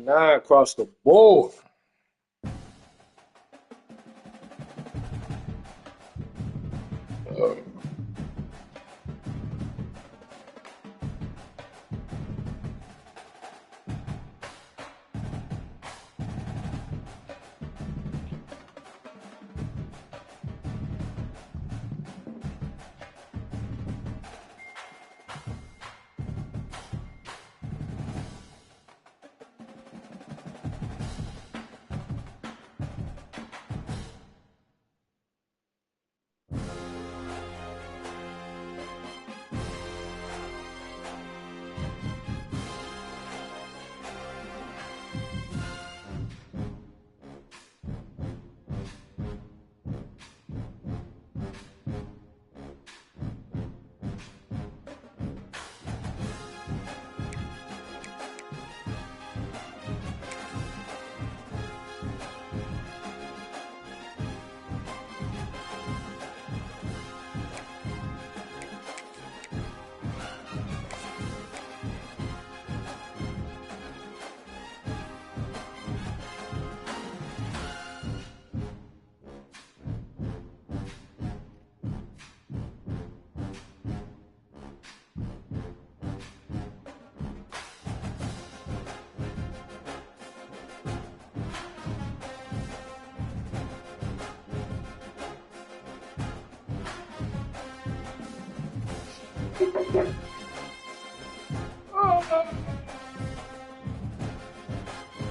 9 across the board.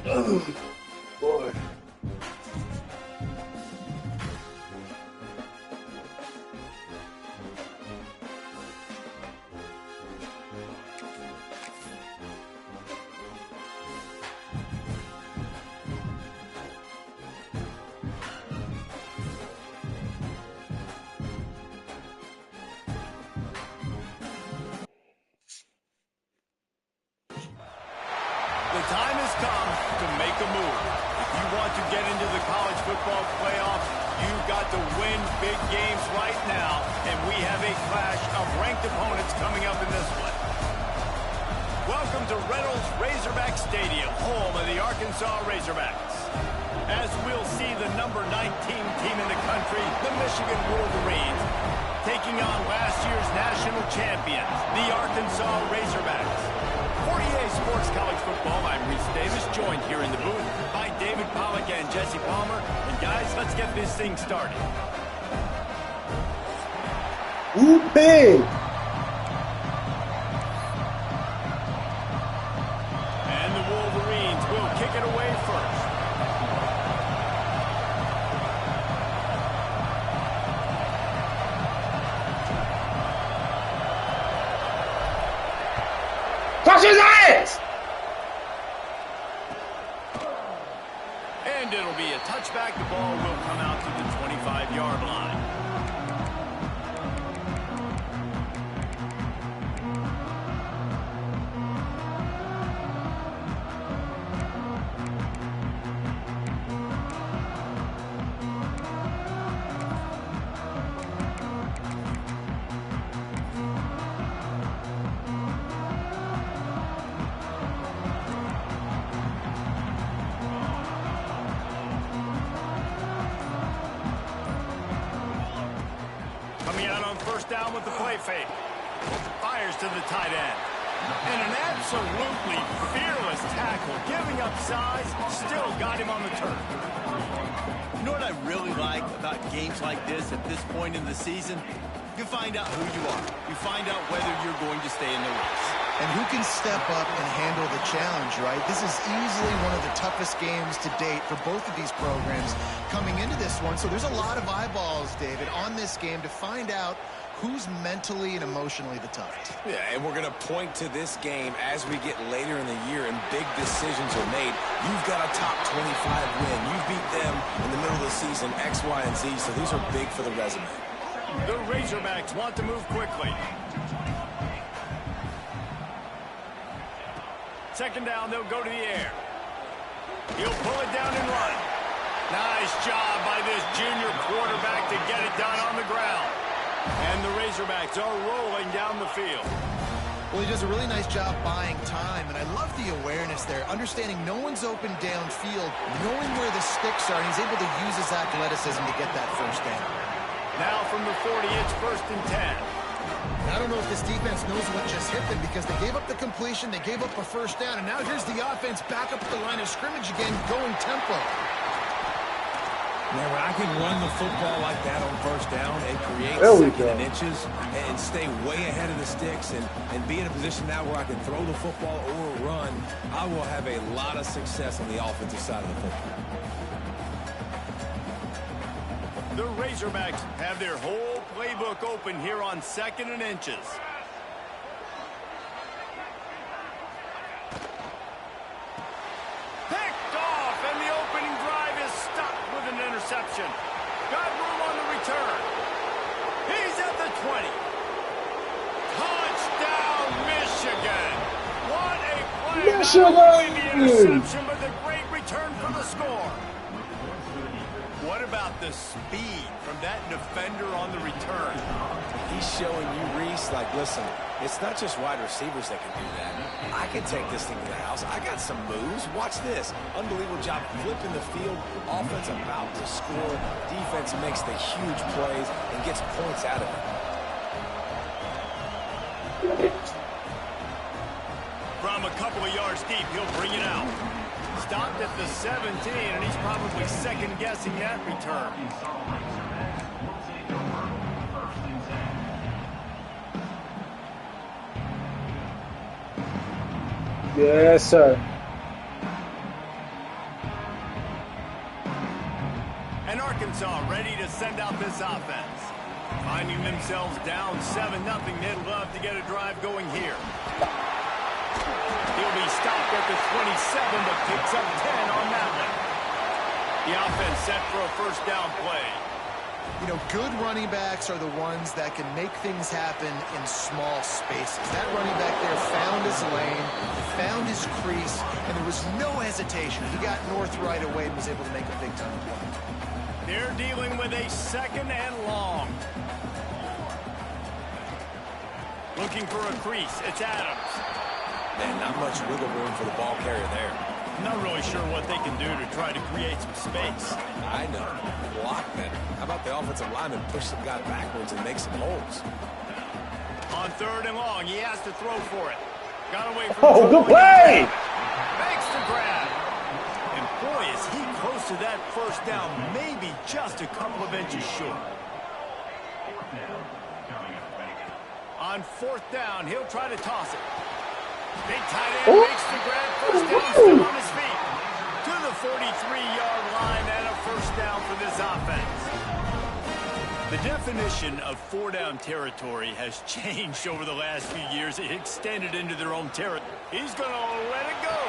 Oh, boy. The time has come to make a move. If you want to get into the college football playoff, you've got to win big games right now, and we have a clash of ranked opponents coming up in this one. Welcome to Reynolds Razorback Stadium, home of the Arkansas Razorbacks. As we'll see the number 19 team in the country, the Michigan Wolverines, taking on last year's national champions, the Arkansas Razorbacks. For EA Sports College Football, I'm Reese Davis, joined here in the booth by David Pollack and Jesse Palmer. And guys, let's get this thing started. Ooh, big. And the Wolverines will kick it away first. Touch his ass! And it'll be a touchback. The ball will come out to the 25-yard line. Coming out on first down with the play fake. Fires to the tight end. And an absolutely fearless tackle. Giving up size, still got him on the turf. You know what I really like about games like this at this point in the season? You find out who you are. You find out whether you're going to stay in the race. And who can step up and handle the challenge, right? This is easily one of the toughest games to date for both of these programs coming into this one. So there's a lot of eyeballs, David, on this game to find out who's mentally and emotionally the toughest. Yeah, and we're going to point to this game as we get later in the year and big decisions are made. You've got a top 25 win. You beat them in the middle of the season, X, Y, and Z, so these are big for the resume. The Razorbacks want to move quickly. Second down, they'll go to the air. He'll pull it down and run. Nice job by this junior quarterback to get it done on the ground. And the Razorbacks are rolling down the field. Well, he does a really nice job buying time, and I love the awareness there, understanding no one's open downfield, knowing where the sticks are, and he's able to use his athleticism to get that first down. Now from the 40, it's 1st and 10. I don't know if this defense knows what just hit them because they gave up the completion, they gave up a first down, and now here's the offense back up at the line of scrimmage again, going tempo. Man, when I can run the football like that on first down and create second and inches and stay way ahead of the sticks and be in a position now where I can throw the football or run, I will have a lot of success on the offensive side of the football. The Razorbacks have their whole playbook open here on 2nd and inches. Picked off, and the opening drive is stopped with an interception. Got room on the return. He's at the 20. Touchdown, Michigan. What a play. Not only the interception, but the great return for the score. What about the speed from that defender on the return? He's showing you, Reese, like, listen, it's not just wide receivers that can do that. I can take this thing to the house. I got some moves. Watch this. Unbelievable job flipping the field. Offense about to score. Defense makes the huge plays and gets points out of it. From a couple of yards deep, he'll bring it out. Stopped at the 17, and he's probably second-guessing that return. Yes, sir. And Arkansas ready to send out this offense. Finding themselves down 7-0, they'd love to get a drive going here. He'll be stopped at the 27, but picks up 10 on that one. The offense set for a first down play. You know, good running backs are the ones that can make things happen in small spaces. That running back there found his lane, found his crease, and there was no hesitation. He got north right away and was able to make a big-time play. They're dealing with a 2nd and long. Looking for a crease. It's Adams. Man, not much wiggle room for the ball carrier there. Not really sure what they can do to try to create some space. I know. Block better. How about the offensive lineman push some guy backwards and make some holes? On 3rd and long, he has to throw for it. Got away from good play! Makes the grab. And boy, is he close to that first down, maybe just a couple of inches short. On 4th down, he'll try to toss it. Big tight end makes the grab, first down, still on his feet. To the 43-yard line and a first down for this offense. The definition of 4-down territory has changed over the last few years. It extended into their own territory. He's going to let it go.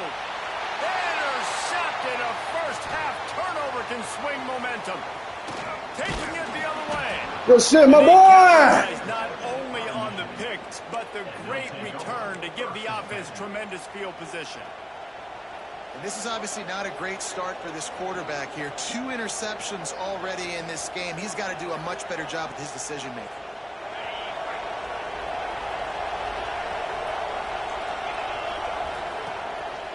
Intercepted. A first-half turnover can swing momentum. Taking it the other way. Good shit, my boy! Not only on the picks, but the great return to give the offense tremendous field position. And this is obviously not a great start for this quarterback here. 2 interceptions already in this game. He's got to do a much better job with his decision-making.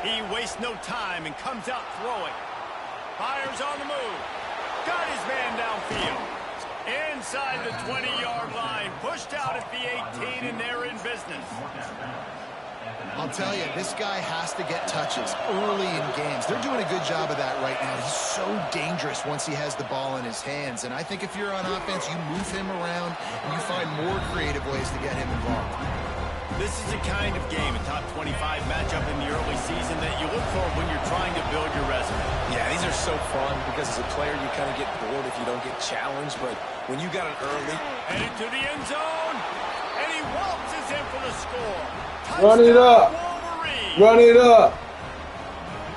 He wastes no time and comes out throwing. Fires on the move. Got his man downfield. Inside the 20-yard line. Pushed out at the 18, and they're in business. I'll tell you, this guy has to get touches early in games. They're doing a good job of that right now. He's so dangerous once he has the ball in his hands. And I think if you're on offense, you move him around and you find more creative ways to get him involved. This is the kind of game, a top 25 matchup in the early season, that you look for when you're trying to build your resume. Yeah, these are so fun because as a player, you kind of get bored if you don't get challenged. But when you got it early. Headed to the end zone. And he waltzes in for the score. Run it up. Wolverine. Run it up.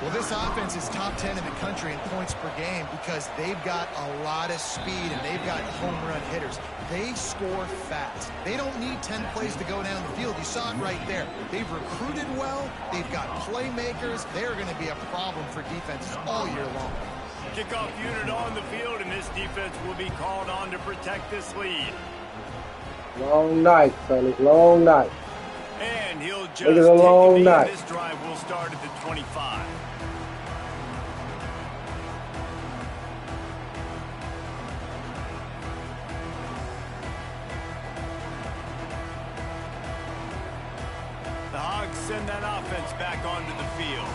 Well, this offense is top 10 in the country in points per game because they've got a lot of speed and they've got home run hitters. They score fast. They don't need 10 plays to go down the field. You saw it right there. They've recruited well. They've got playmakers. They're going to be a problem for defenses all year long. Kickoff unit on the field, and this defense will be called on to protect this lead. Long night, fellas. Long night. And he'll just Make it a long take the knee. night. This drive will start at the 25. The Hogs send that offense back onto the field.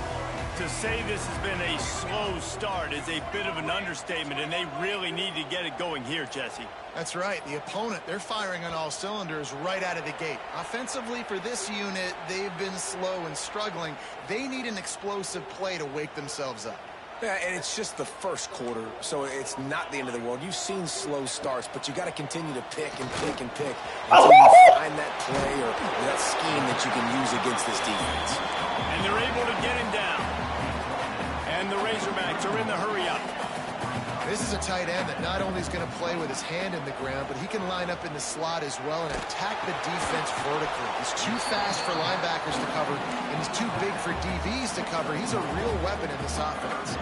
To say this has been a slow start is a bit of an understatement, and they really need to get it going here, Jesse. That's right. The opponent, they're firing on all cylinders right out of the gate. Offensively, for this unit, they've been slow and struggling. They need an explosive play to wake themselves up. Yeah, and it's just the first quarter, so it's not the end of the world. You've seen slow starts, but you got to continue to pick and pick and pick until you find that play or that scheme that you can use against this defense. And they're able to get him down. And the Razorbacks are in the hurry-up. This is a tight end that not only is going to play with his hand in the ground, but he can line up in the slot as well and attack the defense vertically. He's too fast for linebackers to cover, and he's too big for DBs to cover. He's a real weapon in this offense.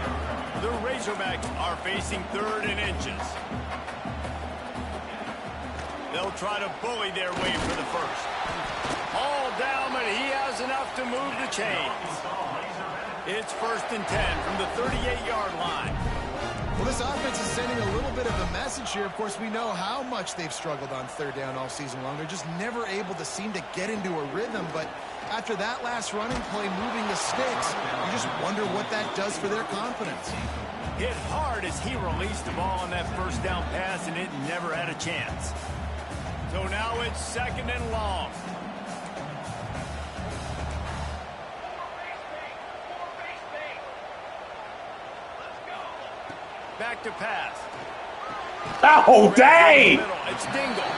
The Razorbacks are facing 3rd and inches. They'll try to bully their way for the first. All down, but he has enough to move the chains. It's 1st and 10 from the 38-yard line. Well, this offense is sending a little bit of a message here. Of course, we know how much they've struggled on 3rd down all season long. They're just never able to seem to get into a rhythm. But after that last running play, moving the sticks, you just wonder what that does for their confidence. Hit hard as he released the ball on that 1st down pass, and it never had a chance. So now it's 2nd and long. Back to pass. Oh, dang! It's Dingle.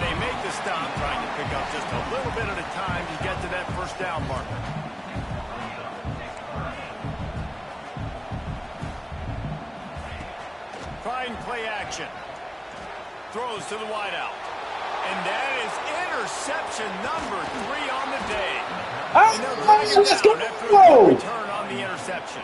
They make the stop, trying to pick up just a little bit at a time to get to that 1st down marker. Trying play action. Throws to the wideout. And that is interception number 3 on the day. And they'll drag it Let's down after a good go! return on the interception.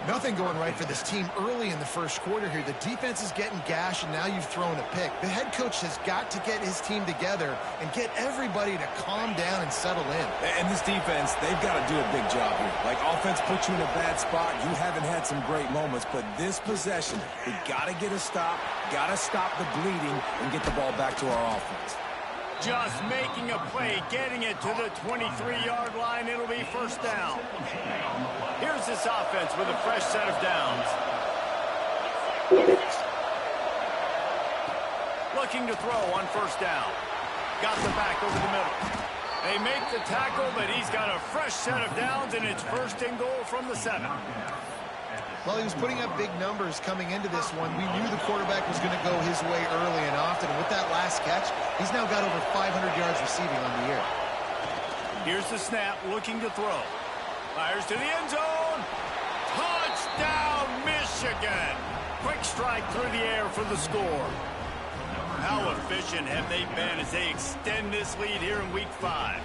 Nothing going right for this team early in the 1st quarter here. The defense is getting gashed, and now you've thrown a pick. The head coach has got to get his team together and get everybody to calm down and settle in. And this defense, they've got to do a big job here. Like, offense puts you in a bad spot. You haven't had some great moments, but this possession, we got to get a stop, got to stop the bleeding, and get the ball back to our offense. Just making a play, getting it to the 23-yard line. It'll be 1st down. Here's this offense with a fresh set of downs. Looking to throw on 1st down. Got the back over the middle. They make the tackle, but he's got a fresh set of downs, and it's 1st and goal from the 7. Well, he was putting up big numbers coming into this one. We knew the quarterback was going to go his way early and often. And with that last catch, he's now got over 500 yards receiving on the year. Here's the snap, looking to throw. Fires to the end zone. Touchdown, Michigan. Quick strike through the air for the score. How efficient have they been as they extend this lead here in Week 5?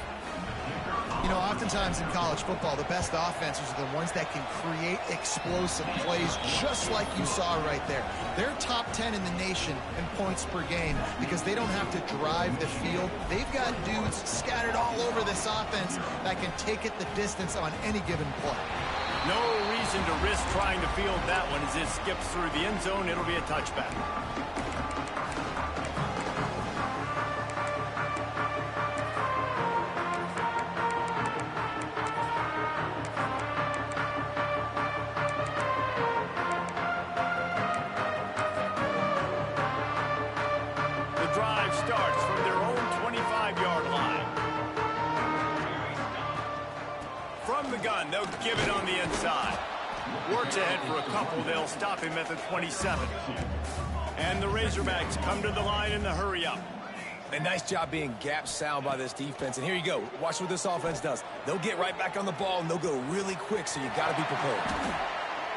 You know, oftentimes in college football, the best offenses are the ones that can create explosive plays just like you saw right there. They're top 10 in the nation in points per game because they don't have to drive the field. They've got dudes scattered all over this offense that can take it the distance on any given play. No reason to risk trying to field that one as it skips through the end zone. It'll be a touchback. Starts from their own 25-yard line. From the gun, they'll give it on the inside. Works ahead for a couple. They'll stop him at the 27. And the Razorbacks come to the line in the hurry-up. A nice job being gap sound by this defense. And here you go. Watch what this offense does. They'll get right back on the ball, and they'll go really quick, so you got to be prepared.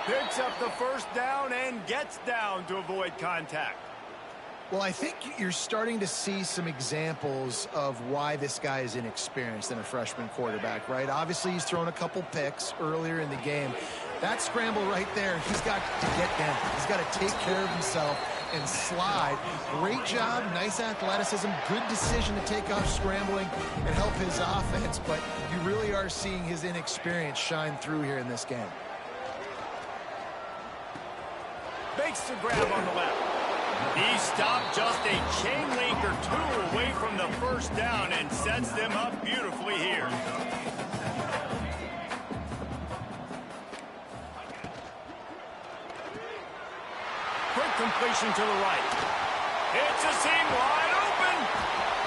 Picks up the 1st down and gets down to avoid contact. Well, I think you're starting to see some examples of why this guy is inexperienced in a freshman quarterback, right? Obviously, he's thrown a couple picks earlier in the game. That scramble right there, he's got to get down. He's got to take care of himself and slide. Great job, nice athleticism, good decision to take off scrambling and help his offense, but you really are seeing his inexperience shine through here in this game. Makes the grab on the left. He stopped just a chain link or two away from the first down and sets them up beautifully here. Quick completion to the right. It's a seam wide open.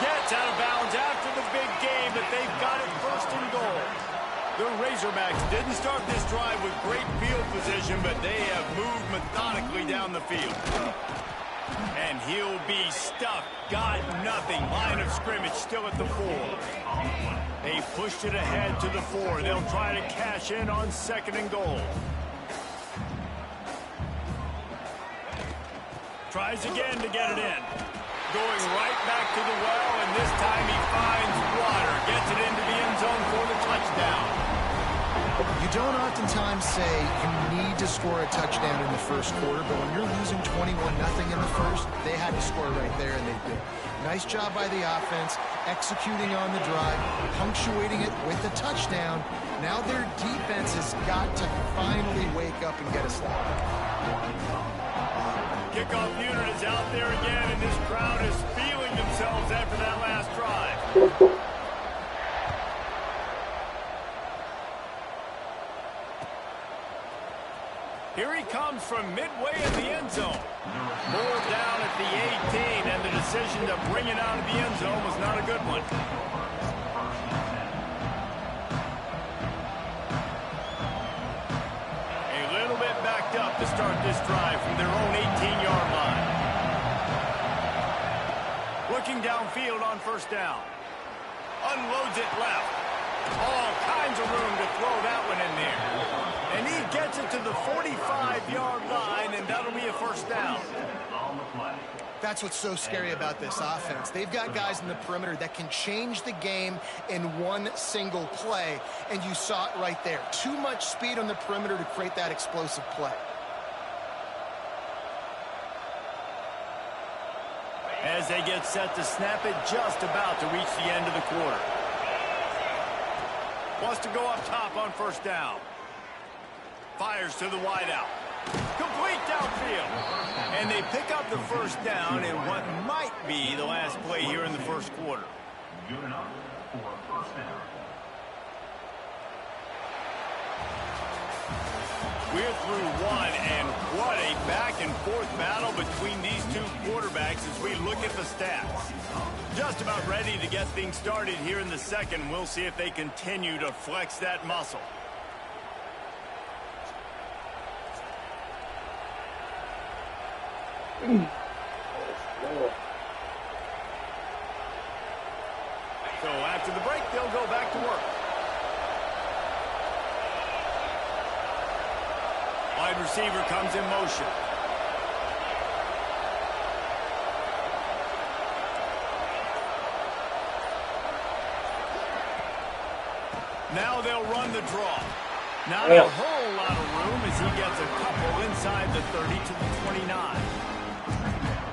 Gets out of bounds after the big game, but they've got it first and goal. The Razorbacks didn't start this drive with great field position, but they have moved methodically down the field. And he'll be stuffed. Got nothing. Line of scrimmage still at the 4. They pushed it ahead to the 4. They'll try to cash in on 2nd and goal. Tries again to get it in. Going right back to the well, and this time he finds water. Gets it into the end zone for the touchdown. You don't oftentimes say you need to score a touchdown in the first quarter, but when you're losing 21-0 in the first, they had to score right there, and they did. Nice job by the offense, executing on the drive, punctuating it with a touchdown. Now their defense has got to finally wake up and get a stop. Kickoff unit is out there again, and this crowd is feeling themselves after that last drive. Here he comes from midway in the end zone. Ball down at the 18, and the decision to bring it out of the end zone was not a good one. A little bit backed up to start this drive from their own 18-yard line. Looking downfield on first down. Unloads it left. All kinds of room to throw that one in there. And he gets it to the 45-yard line, and that'll be a first down. That's what's so scary about this offense. They've got guys in the perimeter that can change the game in one single play, and you saw it right there. Too much speed on the perimeter to create that explosive play. As they get set to snap it, just about to reach the end of the quarter. Wants to go up top on first down. Fires to the wideout. Complete downfield. And they pick up the first down in what might be the last play here in the first quarter. Good enough for first down. We're through one, and what a back-and-forth battle between these two quarterbacks as we look at the stats. Just about ready to get things started here in the second. We'll see if they continue to flex that muscle. So after the break, they'll go back to work. Wide receiver comes in motion. Now they'll run the draw. Not a whole lot of room as he gets a couple inside the 30 to the 29.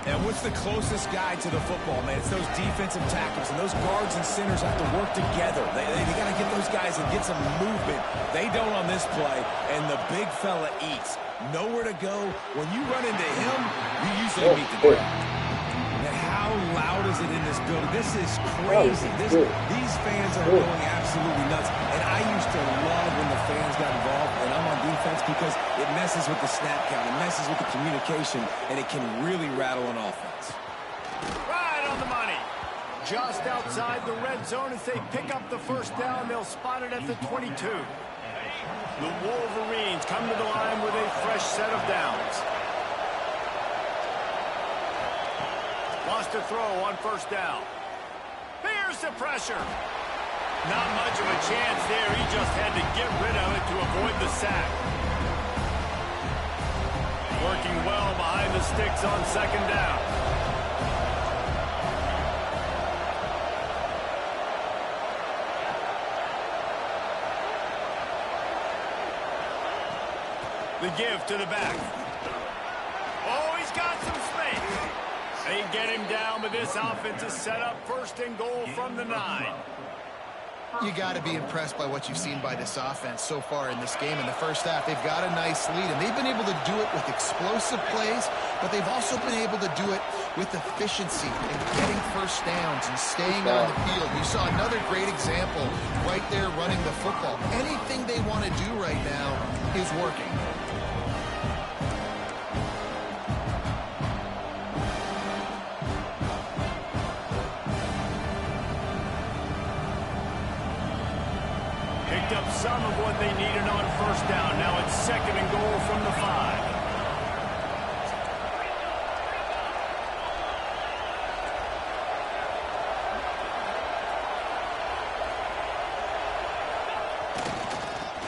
And what's the closest guy to the football, man? It's those defensive tackles, and those guards and centers have to work together. They got to get those guys and get some movement. They don't on this play, and the big fella eats. Nowhere to go. When you run into him, you usually meet the ground. And how loud is it in this building? This is crazy. These fans are going absolutely nuts. And I used to love when the fans got involved, and I'm on defense because it messes with the snap count, it messes with the communication, and it can really rattle an offense. Right on the money. Just outside the red zone as they pick up the first down. They'll spot it at the 22. The Wolverines come to the line with a fresh set of downs. Wants to throw on first down. Here's the pressure. Not much of a chance there. He just had to get rid of it to avoid the sack. Working well behind the sticks on second down. The give to the back. Oh, he's got some space. get him down, but this offense is set up first and goal from the 9. You got to be impressed by what you've seen by this offense so far in this game. In the first half, they've got a nice lead, and they've been able to do it with explosive plays, but they've also been able to do it with efficiency and getting first downs and staying on the field. You saw another great example right there running the football. Anything they want to do right now is working. Picked up some of what they needed on first down. Now it's second and goal from the 5.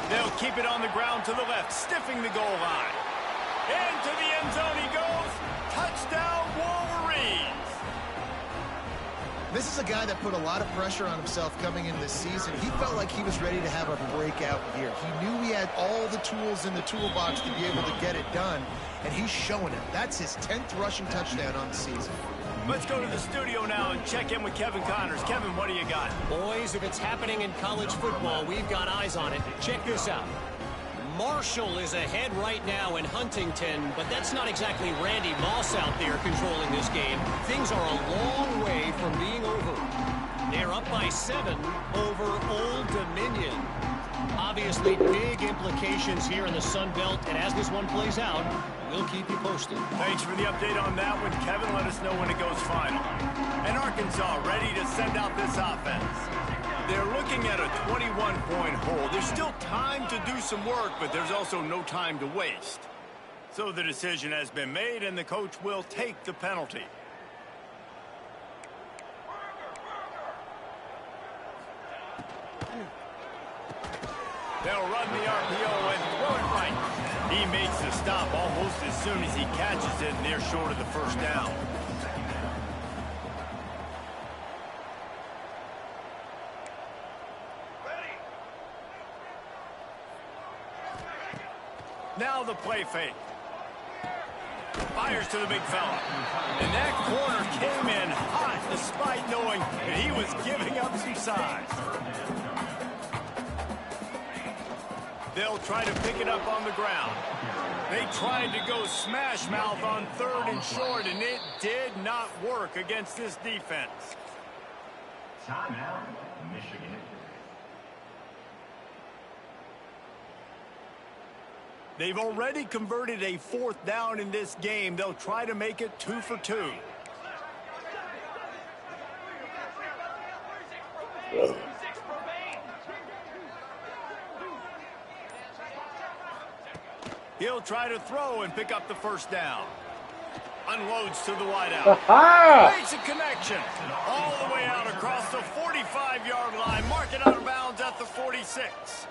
They'll keep it on the ground to the left, stiffing the goal line. Into the end zone he goes. Touchdown, Wolverines. This is a guy that put a lot of pressure on himself coming into this season. He felt like he was ready to have a breakout year. He knew he had all the tools in the toolbox to be able to get it done, and he's showing it. That's his 10th rushing touchdown on the season. Let's go to the studio now and check in with Kevin Connors. Kevin, what do you got? Boys, if it's happening in college football, we've got eyes on it. Check this out. Marshall is ahead right now in Huntington, but that's not exactly Randy Moss out there controlling this game. Things are a long way from being over. They're up by 7 over Old Dominion. Obviously, big implications here in the Sun Belt, and as this one plays out, we'll keep you posted. Thanks for the update on that one, Kevin. Let us know when it goes final. And Arkansas ready to send out this offense. They're looking at a 21-point hole. There's still time to do some work, but there's also no time to waste. So the decision has been made, and the coach will take the penalty. They'll run the RPO and throw it right. He makes the stop almost as soon as he catches it, and they're short of the first down. Now the play fake. Fires to the big fella. And that corner came in hot despite knowing that he was giving up some size. They'll try to pick it up on the ground. They tried to go smash mouth on 3rd and short, and it did not work against this defense. Timeout, Michigan. They've already converted a 4th down in this game. They'll try to make it 2 for 2. He'll try to throw and pick up the first down. Unloads to the wideout. Makes a connection. All the way out across the 45-yard line. Mark it out of bounds at the 46.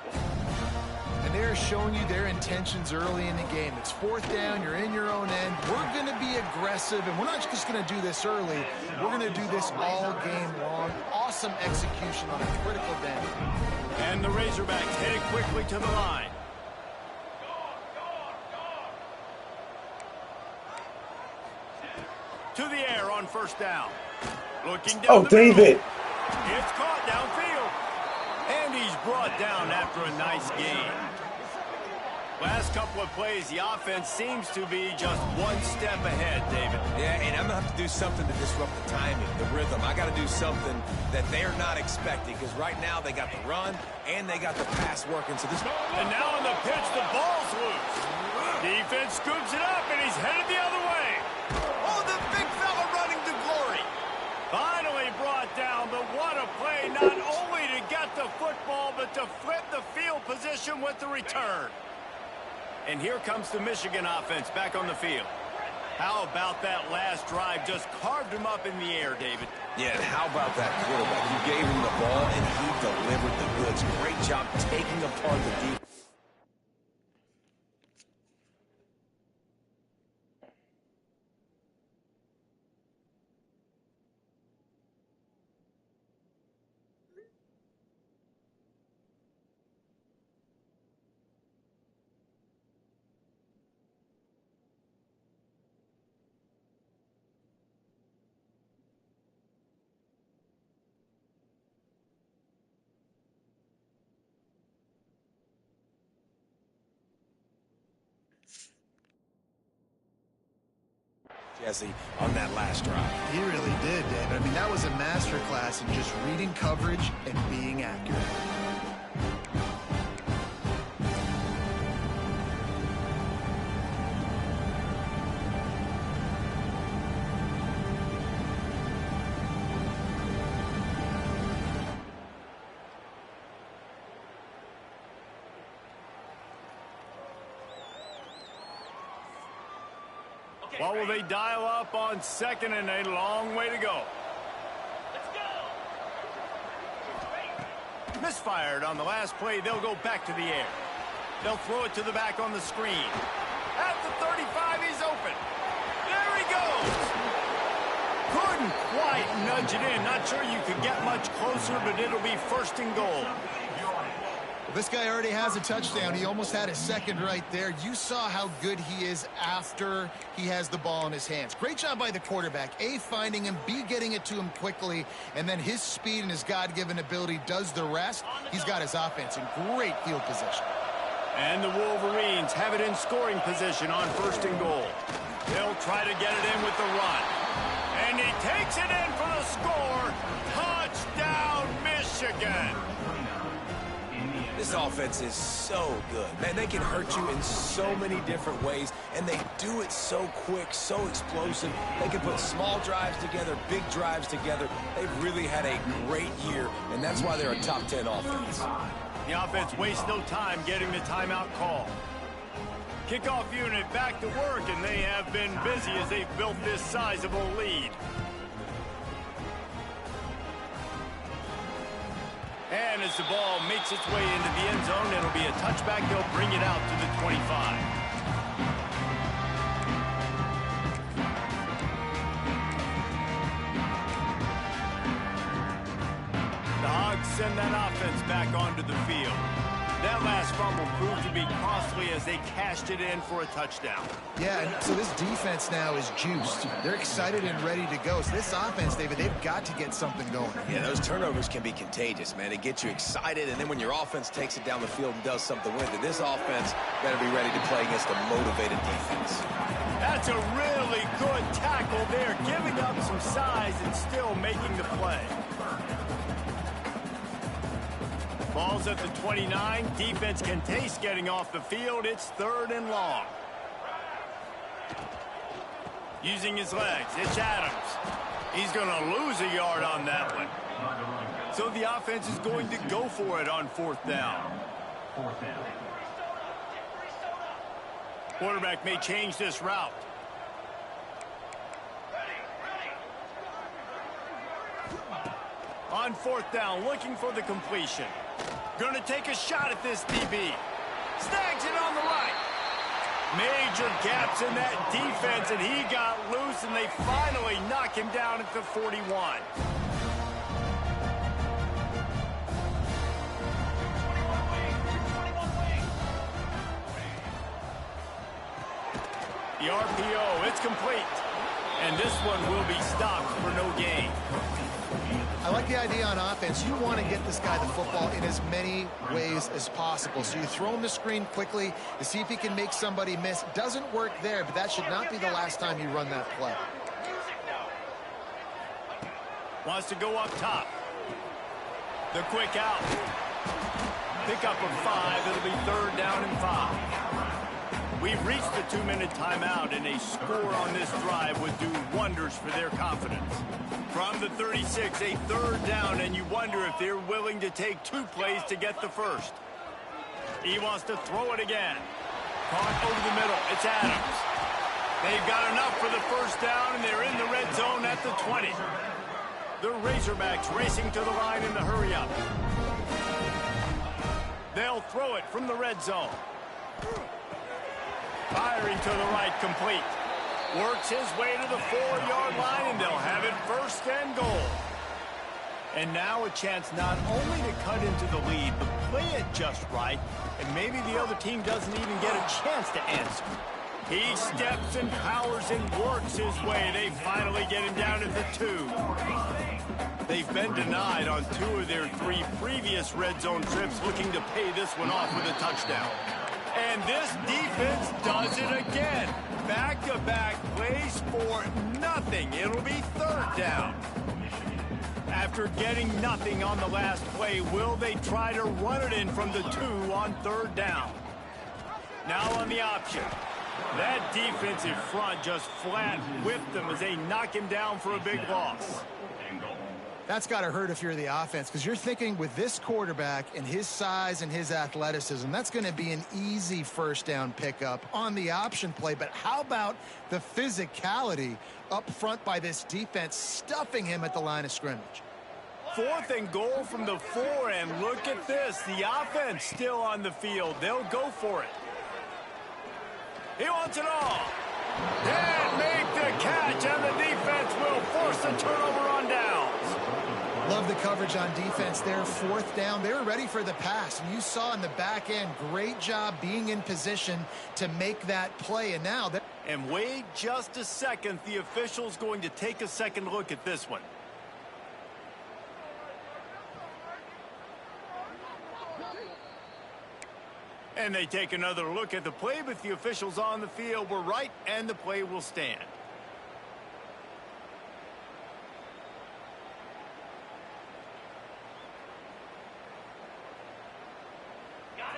And they're showing you their intentions early in the game. It's 4th down, you're in your own end. We're going to be aggressive, and we're not just going to do this early. We're going to do this all game long. Awesome execution on a critical down. And the Razorbacks headed quickly to the line. To the air on first down. Looking down. Oh, David. It's caught downfield. And he's brought down after a nice gain. Last couple of plays, the offense seems to be just one step ahead, David. Yeah, and I'm going to have to do something to disrupt the timing, the rhythm. I got to do something that they're not expecting, because right now they got the run and they got the pass working. So this. And now on the pitch, the ball's loose. Defense scoops it up, and he's headed the other way. Oh, the big fella running to glory. Finally brought down, but what a play, not only to get the football, but to flip the field position with the return. And here comes the Michigan offense back on the field. How about that last drive? Just carved him up in the air, David. Yeah, and how about that quarterback? You gave him the ball, and he delivered the goods. Great job taking apart the defense. Jesse, on that last drive. He really did, David. I mean, that was a masterclass in just reading coverage and being accurate. What will they dial up on second and a long way to go? Misfired on the last play. They'll go back to the air. They'll throw it to the back on the screen. At the 35, he's open. There he goes. Couldn't quite nudge it in. Not sure you could get much closer, but it'll be first and goal. This guy already has a touchdown. He almost had his second right there. You saw how good he is after he has the ball in his hands. Great job by the quarterback. A, finding him, B, getting it to him quickly, and then his speed and his God-given ability does the rest. He's got his offense in great field position. And the Wolverines have it in scoring position on first and goal. They'll try to get it in with the run. And he takes it in for the score. Touchdown, Michigan. This offense is so good. Man, they can hurt you in so many different ways, and they do it so quick, so explosive. They can put small drives together, big drives together. They've really had a great year, and that's why they're a top 10 offense. The offense wastes no time getting the timeout call. Kickoff unit back to work, and they have been busy as they've built this sizable lead. And as the ball makes its way into the end zone, it'll be a touchback. They'll bring it out to the 25. The Hogs send that offense back onto the field. That last fumble proved to be costly as they cashed it in for a touchdown. Yeah, and so this defense now is juiced. They're excited and ready to go. So this offense, David, they've got to get something going. Yeah, those turnovers can be contagious, man. It gets you excited, and then when your offense takes it down the field and does something with it, this offense better be ready to play against a motivated defense. That's a really good tackle there, giving up some size and still making the play. Ball's at the 29. Defense can taste getting off the field. It's third and long. Using his legs, it's Adams. He's going to lose a yard on that one. So the offense is going to go for it on fourth down. Quarterback may change this route. On fourth down, looking for the completion. Going to take a shot at this DB. Snags it on the right. Major gaps in that defense, and he got loose, and they finally knock him down at the 41. The RPO, it's complete. And this one will be stopped for no gain. I like the idea on offense. You want to get this guy the football in as many ways as possible. So you throw him the screen quickly to see if he can make somebody miss. Doesn't work there, but that should not be the last time you run that play. Wants to go up top. The quick out. Pick up of 5. It'll be third down and 5. We've reached the 2-minute timeout, and a score on this drive would do wonders for their confidence. From the 36, a third down, and you wonder if they're willing to take 2 plays to get the first. He wants to throw it again. Caught over the middle. It's Adams. They've got enough for the first down, and they're in the red zone at the 20. The Razorbacks racing to the line in the hurry-up. They'll throw it from the red zone. Firing to the right, complete. Works his way to the 4-yard line, and they'll have it first and goal. And now a chance not only to cut into the lead, but play it just right, and maybe the other team doesn't even get a chance to answer. He steps and powers and works his way. They finally get him down at the 2. They've been denied on 2 of their 3 previous red zone trips, looking to pay this one off with a touchdown. And this defense does it again. Back-to-back plays for nothing. It'll be third down. After getting nothing on the last play, will they try to run it in from the 2 on third down? Now on the option. That defensive front just flat whipped them as they knock him down for a big loss. That's got to hurt if you're the offense, because you're thinking with this quarterback and his size and his athleticism, that's going to be an easy first down pickup on the option play. But how about the physicality up front by this defense, stuffing him at the line of scrimmage? 4th and goal from the 4, and look at this. The offense still on the field. They'll go for it. He wants it all. And make the catch, and the defense will force the turnover on downs. Love the coverage on defense there. 4th down. They were ready for the pass. And you saw in the back end, great job being in position to make that play. And now that. And wait just a second. The official's going to take a second look at this one. And they take another look at the play, but the officials on the field were right, and the play will stand.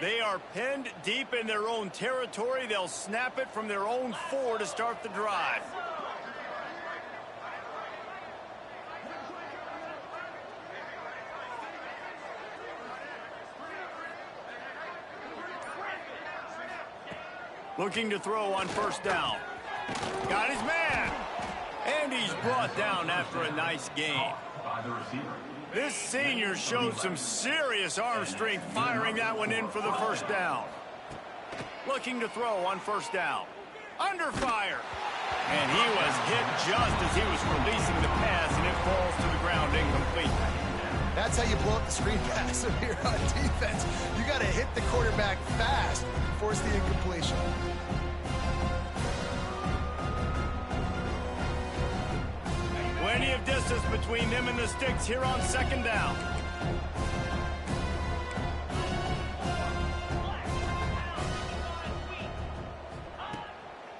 They are pinned deep in their own territory. They'll snap it from their own 4 to start the drive. Looking to throw on first down. Got his man. And he's brought down after a nice gain. This senior showed some serious arm strength firing that one in for the first down. Looking to throw on first down. Under fire. And he was hit just as he was releasing the pass, and it falls to the ground incomplete. That's how you blow up the screen pass here on defense. You got to hit the quarterback fast, force the incompletion. Plenty of distance between them and the sticks here on second down.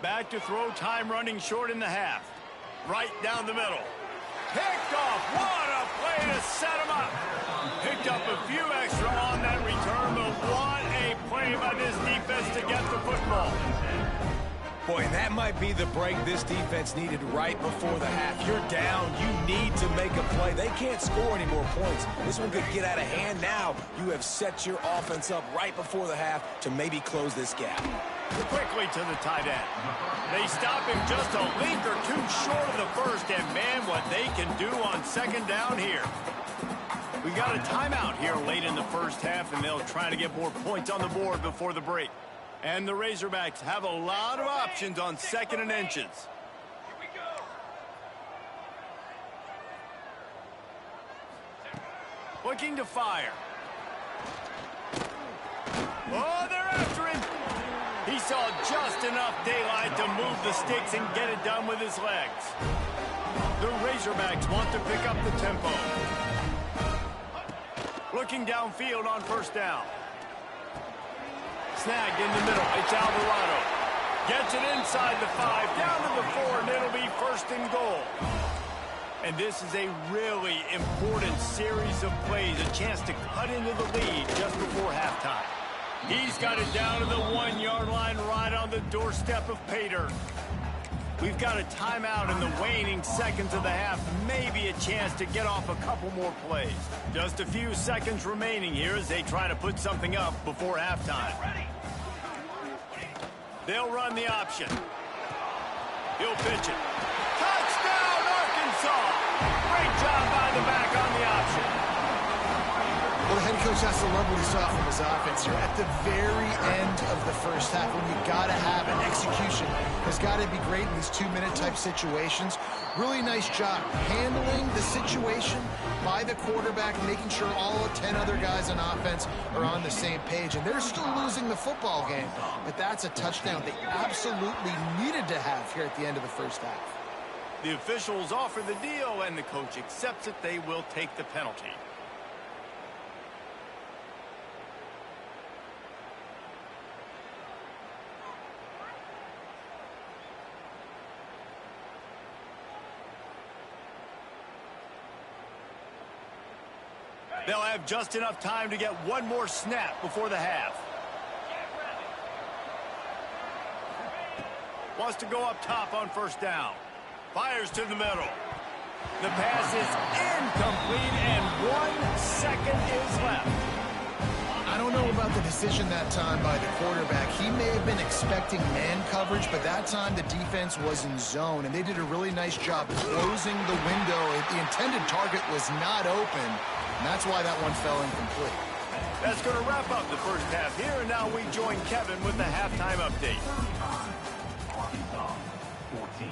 Back to throw, time running short in the half. Right down the middle. Picked off. What a play to set him up. Picked up a few extra on that return, but what a play by this defense to get the football. Boy, and that might be the break this defense needed right before the half. You're down. You need to make a play. They can't score any more points. This one could get out of hand now. You have set your offense up right before the half to maybe close this gap. Quickly to the tight end. They stop him just a link or two short of the first, and man, what they can do on second down here. We got a timeout here late in the first half, and they'll try to get more points on the board before the break. And the Razorbacks have a lot of options on second and inches. Here we go. Looking to fire. Oh, they're after him. He saw just enough daylight to move the sticks and get it done with his legs. The Razorbacks want to pick up the tempo. Looking downfield on first down. Snagged in the middle. It's Alvarado. Gets it inside the 5, down to the 4, and it'll be first and goal. And this is a really important series of plays, a chance to cut into the lead just before halftime. He's got it down to the 1-yard line right on the doorstep of Pater. We've got a timeout in the waning seconds of the half. Maybe a chance to get off a couple more plays. Just a few seconds remaining here as they try to put something up before halftime. They'll run the option. He'll pitch it. Touchdown, Arkansas! Great job by the back on the option. Well, the head coach has to love what he saw from his offense. You're at the very end of the first half when you got to have an execution. Has got to be great in these 2-minute type situations. Really nice job handling the situation by the quarterback, making sure all 10 other guys on offense are on the same page. And they're still losing the football game, but that's a touchdown they absolutely needed to have here at the end of the first half. The officials offer the deal, and the coach accepts it. They will take the penalty. They'll have just enough time to get one more snap before the half. Wants to go up top on first down. Fires to the middle. The pass is incomplete, and 1 second is left. I don't know about the decision that time by the quarterback. He may have been expecting man coverage, but that time the defense was in zone, and they did a really nice job closing the window. The intended target was not open, and that's why that one fell incomplete. That's going to wrap up the first half here, and now we join Kevin with the halftime update. Arkansas, 14.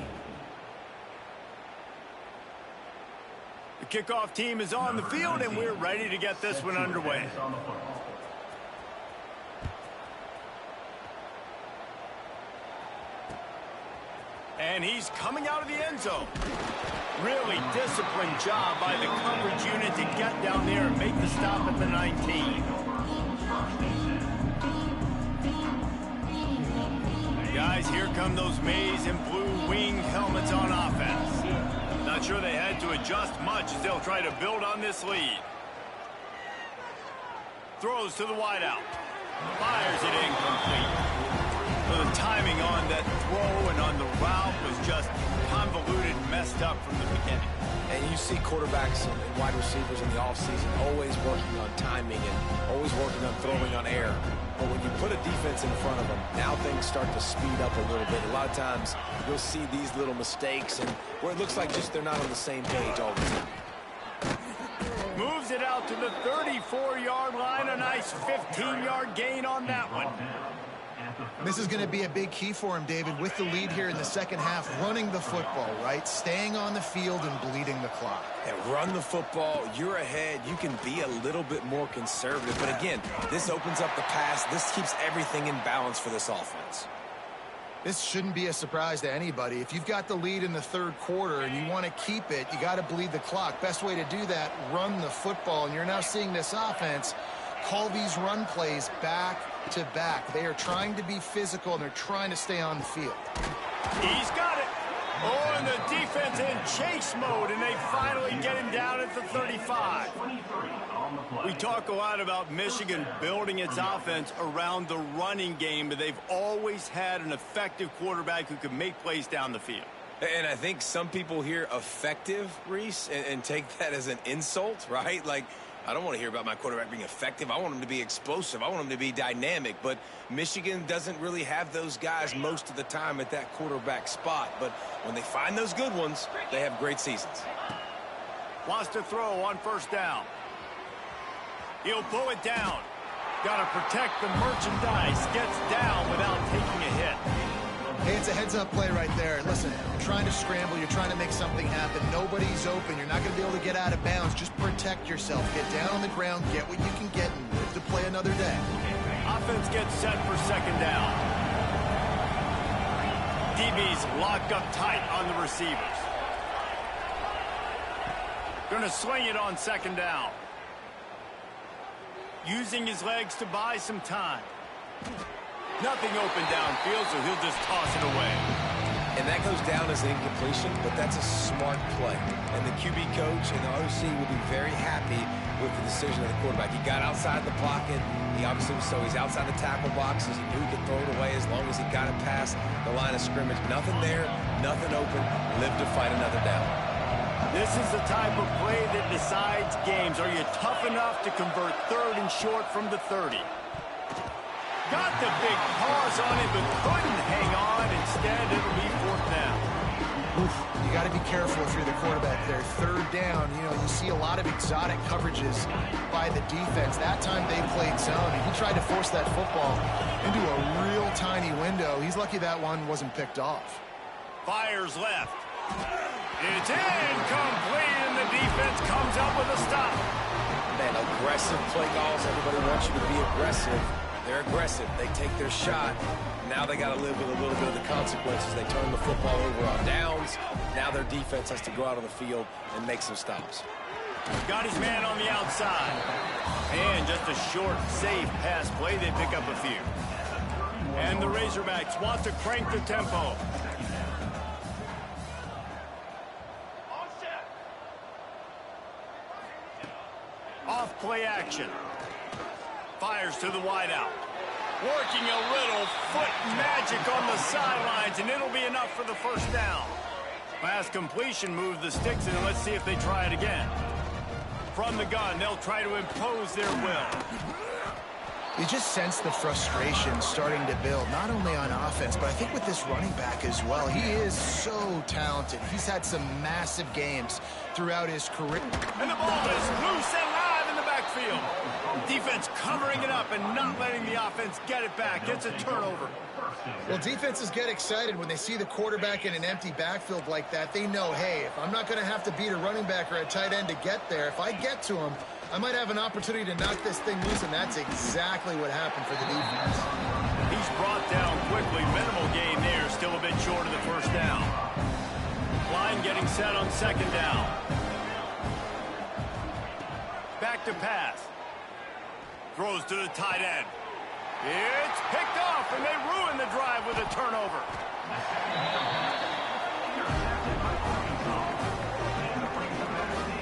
The kickoff team is on the field, and we're ready to get this one underway. And he's coming out of the end zone. Really disciplined job by the coverage unit to get down there and make the stop at the 19. Guys, here come those maize and blue wing helmets on offense. Not sure they had to adjust much as they'll try to build on this lead. Throws to the wideout. Fires it incomplete. So the timing on that throw and on the route was just convoluted, messed up from the beginning. And you see quarterbacks and wide receivers in the offseason always working on timing and always working on throwing on air. But when you put a defense in front of them, now things start to speed up a little bit. A lot of times you'll see these little mistakes and where it looks like just they're not on the same page all the time. Moves it out to the 34-yard line. A nice 15-yard gain on that one. This is going to be a big key for him, David, with the lead here in the second half, running the football, right? Staying on the field and bleeding the clock. And run the football, you're ahead, you can be a little bit more conservative. But again, this opens up the pass. This keeps everything in balance for this offense. This shouldn't be a surprise to anybody. If you've got the lead in the third quarter and you want to keep it, you got to bleed the clock. Best way to do that, run the football. And you're now seeing this offense call these run plays back to back. They are trying to be physical, and they're trying to stay on the field. He's got it. Oh, and the defense in chase mode, and they finally get him down at the 35. We talk a lot about Michigan building its offense around the running game, but they've always had an effective quarterback who can make plays down the field. And I think some people hear effective, Reese, and take that as an insult, right? Like, I don't want to hear about my quarterback being effective. I want him to be explosive. I want him to be dynamic. But Michigan doesn't really have those guys most of the time at that quarterback spot. But when they find those good ones, they have great seasons. Wants to throw on first down. He'll pull it down. Got to protect the merchandise. Gets down without taking a hit. Hey, it's a heads-up play right there. Listen, you're trying to scramble. You're trying to make something happen. Nobody's open. You're not going to be able to get out of bounds. Just protect yourself. Get down on the ground. Get what you can get and live to play another day. Offense gets set for second down. DB's locked up tight on the receivers. Going to swing it on second down. Using his legs to buy some time. Nothing open downfield, so he'll just toss it away. And that goes down as an incompletion, but that's a smart play. And the QB coach and the OC will be very happy with the decision of the quarterback. He got outside the pocket. He obviously was, so he's outside the tackle boxes. He knew he could throw it away as long as he got it past the line of scrimmage. Nothing there, nothing open. Live to fight another down. This is the type of play that decides games. Are you tough enough to convert third and short from the 30? Got the big pause on it, but couldn't hang on. Instead, it'll be fourth down. Oof, you got to be careful if you're the quarterback there. Third down, you see a lot of exotic coverages by the defense. That time they played zone, and he tried to force that football into a real tiny window. He's lucky that one wasn't picked off. Fires left. It's incomplete, and the defense comes up with a stop. Man, aggressive play calls. Everybody wants you to be aggressive. They're aggressive. They take their shot. Now they got to live with a little bit of the consequences. They turn the football over on downs. Now their defense has to go out on the field and make some stops. Got his man on the outside. And just a short, safe pass play. They pick up a few. And the Razorbacks want to crank the tempo. Off play action. Fires to the wideout. Working a little foot magic on the sidelines, and it'll be enough for the first down. Pass completion moves the sticks, and let's see if they try it again. From the gun, they'll try to impose their will. You just sense the frustration starting to build, not only on offense, but I think with this running back as well. He is so talented. He's had some massive games throughout his career. And the ball is loose and live in the backfield. Defense covering it up and not letting the offense get it back. It's a turnover. Well, defenses get excited when they see the quarterback in an empty backfield like that. They know, hey, if I'm not going to have to beat a running back or a tight end to get there, if I get to him, I might have an opportunity to knock this thing loose, and that's exactly what happened for the defense. He's brought down quickly. Minimal gain there, still a bit short of the first down. Line getting set on second down. Back to pass. Throws to the tight end. It's picked off, and they ruin the drive with a turnover.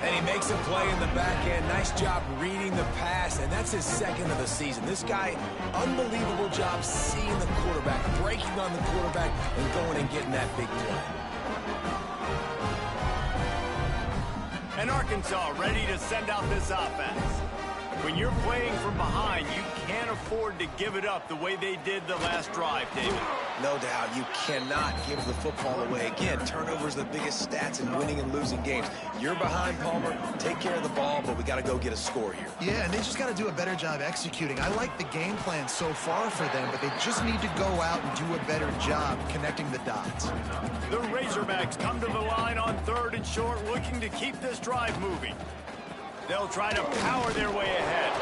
And he makes a play in the back end. Nice job reading the pass, and that's his second of the season. This guy, unbelievable job seeing the quarterback, breaking on the quarterback, and going and getting that big play. And Arkansas ready to send out this offense. When you're playing from behind, you can't afford to give it up the way they did the last drive, David. No doubt, you cannot give the football away. Again, turnovers are the biggest stats in winning and losing games. You're behind, Palmer. Take care of the ball, but we got to go get a score here. Yeah, and they just got to do a better job executing. I like the game plan so far for them, but they just need to go out and do a better job connecting the dots. The Razorbacks come to the line on 3rd and short, looking to keep this drive moving. They'll try to power their way ahead.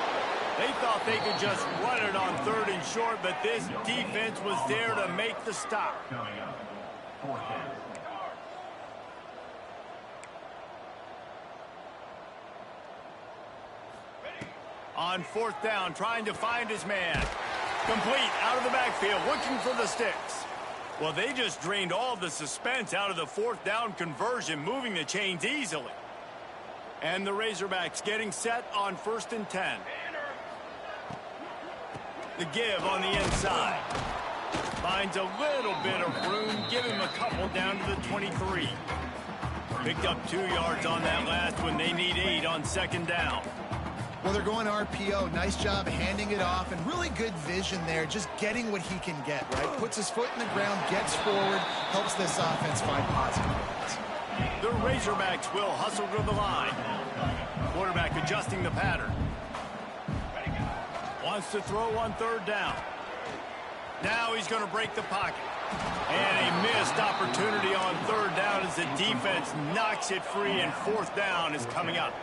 They thought they could just run it on 3rd and short, but this defense was there to make the stop. Coming up, 4th down. On 4th down, trying to find his man. Complete out of the backfield, looking for the sticks. Well, they just drained all the suspense out of the 4th down conversion, moving the chains easily. And the Razorbacks getting set on 1st and 10. The give on the inside. Finds a little bit of room. Give him a couple down to the 23. Picked up 2 yards on that last one. They need 8 on 2nd down. Well, they're going RPO. Nice job handing it off, and really good vision there, just getting what he can get, right? Puts his foot in the ground, gets forward, helps this offense find positive points. The Razorbacks will hustle to the line. Quarterback adjusting the pattern. Wants to throw on 3rd down. Now he's going to break the pocket. And a missed opportunity on 3rd down as the defense knocks it free, and 4th down is coming up.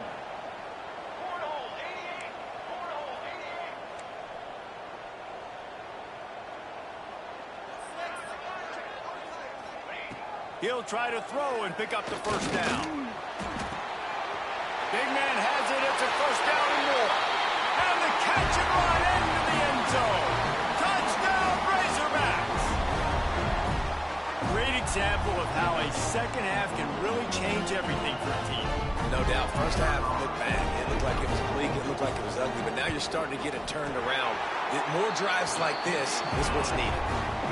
He'll try to throw and pick up the 1st down. Big man has it. It's a 1st down and more. And the catch and run into the end zone. Touchdown, Razorbacks. Great example of how a second half can really change everything for a team. No doubt. First half looked bad. It looked like it was bleak. It looked like it was ugly. But now you're starting to get it turned around. More drives like this is what's needed.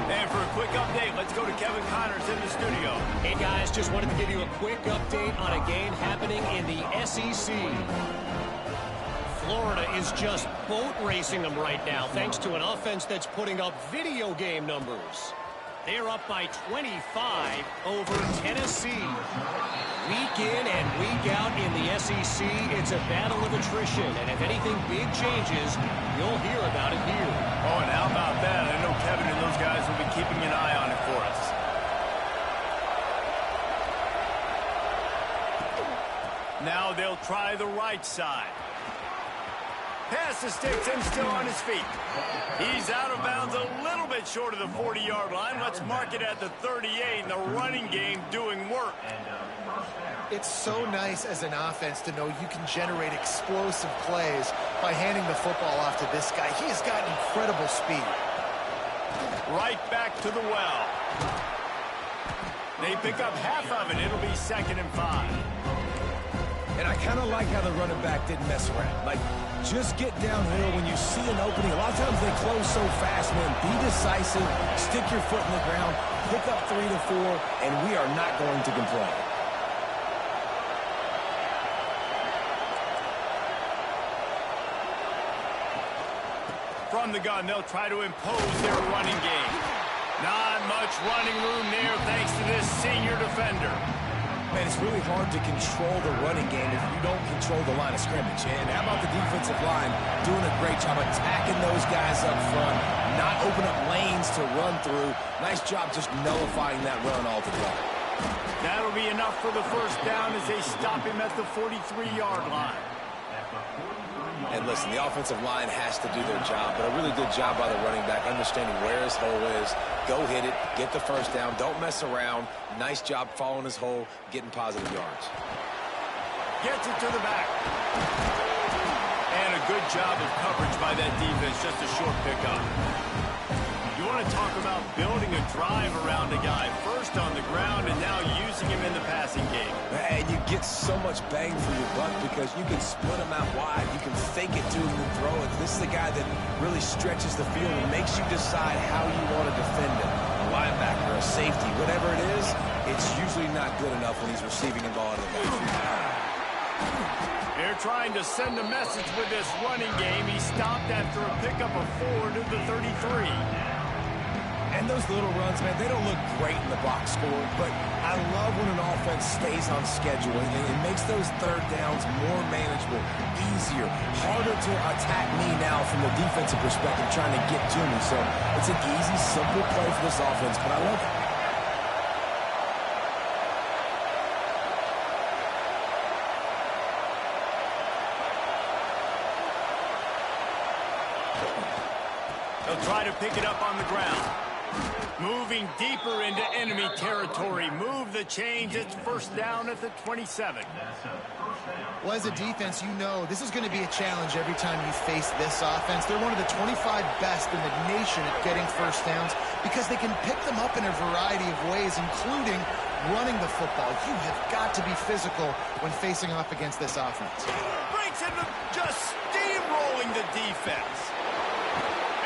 And for a quick update, let's go to Kevin Connors in the studio. Hey, guys, just wanted to give you a quick update on a game happening in the SEC. Florida is just boat racing them right now, thanks to an offense that's putting up video game numbers. They're up by 25 over Tennessee. Week in and week out in the SEC, it's a battle of attrition. And if anything big changes, you'll hear about it here. Oh, and how about that? I know Kevin and those guys will be keeping an eye on it for us. Now they'll try the right side. Pass the sticks and still on his feet. He's out of bounds a little bit short of the 40-yard line. Let's mark it at the 38, and the running game doing work. It's so nice as an offense to know you can generate explosive plays by handing the football off to this guy. He has got incredible speed. Right back to the well. They pick up half of it. It'll be 2nd and 5. And I kind of like how the running back didn't mess around. Like, just get downhill when you see an opening. A lot of times they close so fast, man. Be decisive, stick your foot in the ground, pick up 3 to 4, and we are not going to complain. From the gun, they'll try to impose their running game. Not much running room there thanks to this senior defender. Man, it's really hard to control the running game if you don't control the line of scrimmage. And how about the defensive line doing a great job attacking those guys up front, not open up lanes to run through. Nice job just nullifying that run altogether. That'll be enough for the first down as they stop him at the 43-yard line. And listen, the offensive line has to do their job, but a really good job by the running back, understanding where his hole is. Go hit it, get the first down, don't mess around. Nice job following his hole, getting positive yards. Gets it to the back. And a good job of coverage by that defense, just a short pickup. You want to talk about building a drive around a guy, first on the ground and now using him in the passing game. And you get so much bang for your buck because you can split him out wide. You can fake it to him and throw it. This is the guy that really stretches the field and makes you decide how you want to defend him. A linebacker, a safety, whatever it is, it's usually not good enough when he's receiving the ball out of the backfield. They're trying to send a message with this running game. He stopped after a pickup of 4 to the 33. And those little runs, man, they don't look great in the box score, but I love when an offense stays on schedule and it makes those third downs more manageable, easier, harder to attack me now from the defensive perspective trying to get to me. So it's an easy, simple play for this offense, but I love it. They'll try to pick it up on the ground. Moving deeper into enemy territory. Move the change. It's first down at the 27. Well, as a defense, you know this is going to be a challenge every time you face this offense. They're one of the 25 best in the nation at getting first downs because they can pick them up in a variety of ways, including running the football. You have got to be physical when facing off against this offense. Breaks into just steamrolling the defense.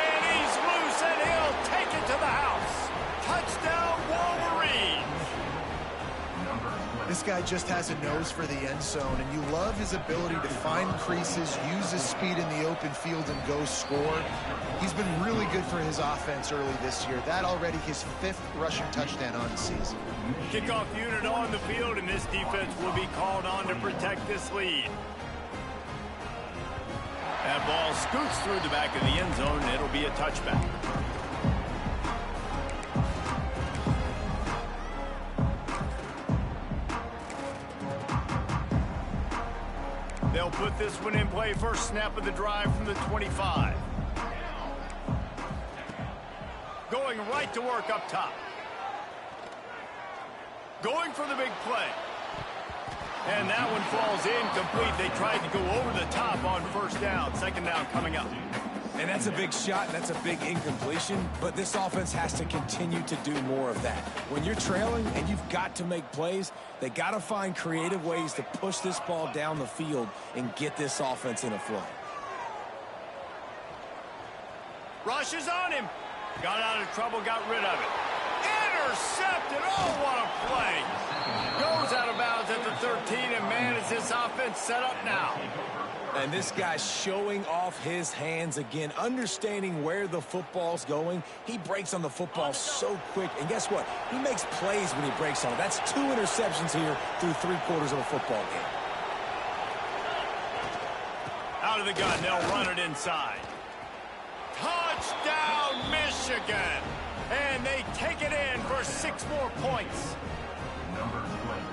And he's loose, and he'll take it to the house. Touchdown, Wolverines! This guy just has a nose for the end zone, and you love his ability to find creases, use his speed in the open field, and go score. He's been really good for his offense early this year. That already his 5th rushing touchdown on the season. Kickoff unit on the field, and this defense will be called on to protect this lead. That ball scoots through the back of the end zone, and it'll be a touchback. They'll put this one in play. First snap of the drive from the 25. Going right to work up top. Going for the big play. And that one falls incomplete. They tried to go over the top on first down. Second down coming up. And that's a big shot, and that's a big incompletion, but this offense has to continue to do more of that. When you're trailing and you've got to make plays, they got to find creative ways to push this ball down the field and get this offense in a flow. Rushes on him. Got out of trouble, got rid of it. Intercepted. Oh, what a play. Goes out of bounds at the 13, and man, is this offense set up now. And this guy's showing off his hands again, understanding where the football's going. He breaks on the football so quick, and guess what? He makes plays when he breaks on it. That's 2 interceptions here through 3/4 of a football game. Out of the gun, they'll run it inside. Touchdown, Michigan! And they take it in for 6 more points.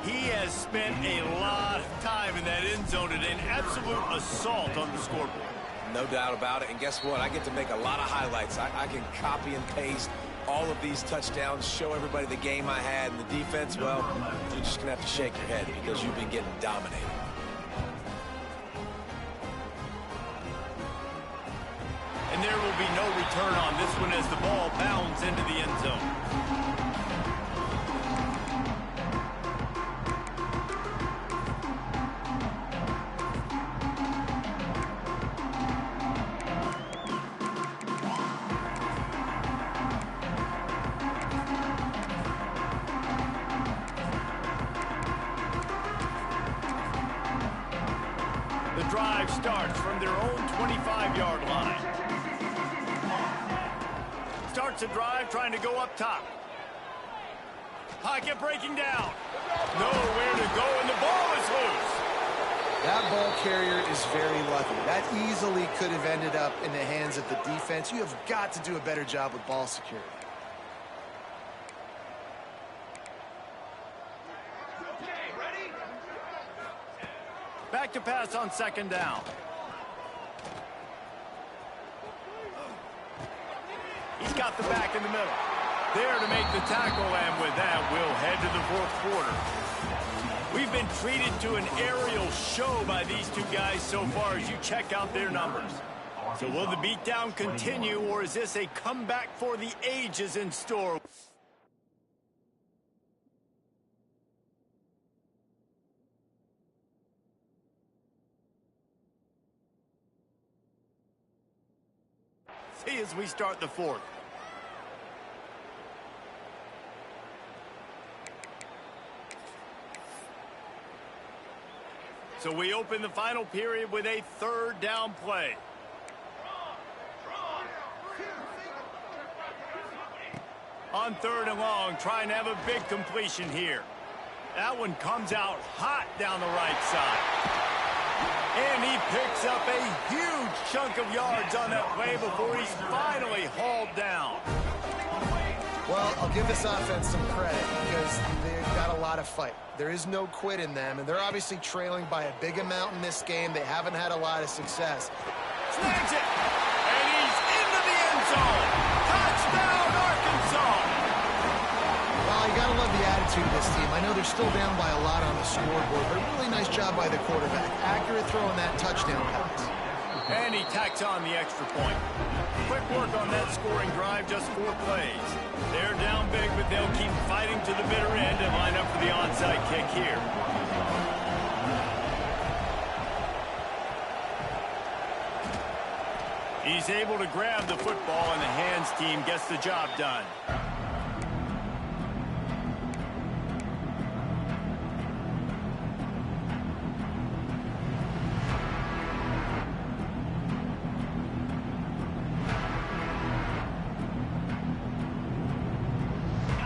He has spent a lot of time in that end zone today, an absolute assault on the scoreboard. No doubt about it, and guess what? I get to make a lot of highlights. I can copy and paste all of these touchdowns, show everybody the game I had, and the defense, well, you're just going to have to shake your head because you've been getting dominated. And there will be no return on this one as the ball bounds into the end zone. drive starts from their own 25-yard line. Starts the drive trying to go up top. Pocket breaking down. Nowhere to go, and the ball is loose. That ball carrier is very lucky. That easily could have ended up in the hands of the defense. You have got to do a better job with ball security. Back to pass on second down. He's got the back in the middle. There to make the tackle, and with that, we'll head to the fourth quarter. We've been treated to an aerial show by these two guys so far as you check out their numbers. So will the beatdown continue, or is this a comeback for the ages in store? See as we start the fourth. So we open the final period with a third down play. On third and long, trying to have a big completion here. That one comes out hot down the right side. And he picks up a huge chunk of yards on that play before he's finally hauled down. Well, I'll give this offense some credit because they've got a lot of fight. There is no quit in them, and they're obviously trailing by a big amount in this game. They haven't had a lot of success. Snags it, and he's into the end zone. Touchdown, Arkansas! Well, you got to love the attitude of this team. I know they're still down by a lot on the scoreboard, but a really nice job by the quarterback. Accurate throw in that touchdown pass. And he tacks on the extra point. Quick work on that scoring drive, just 4 plays. They're down big, but they'll keep fighting to the bitter end and line up for the onside kick here. He's able to grab the football, and the hands team gets the job done.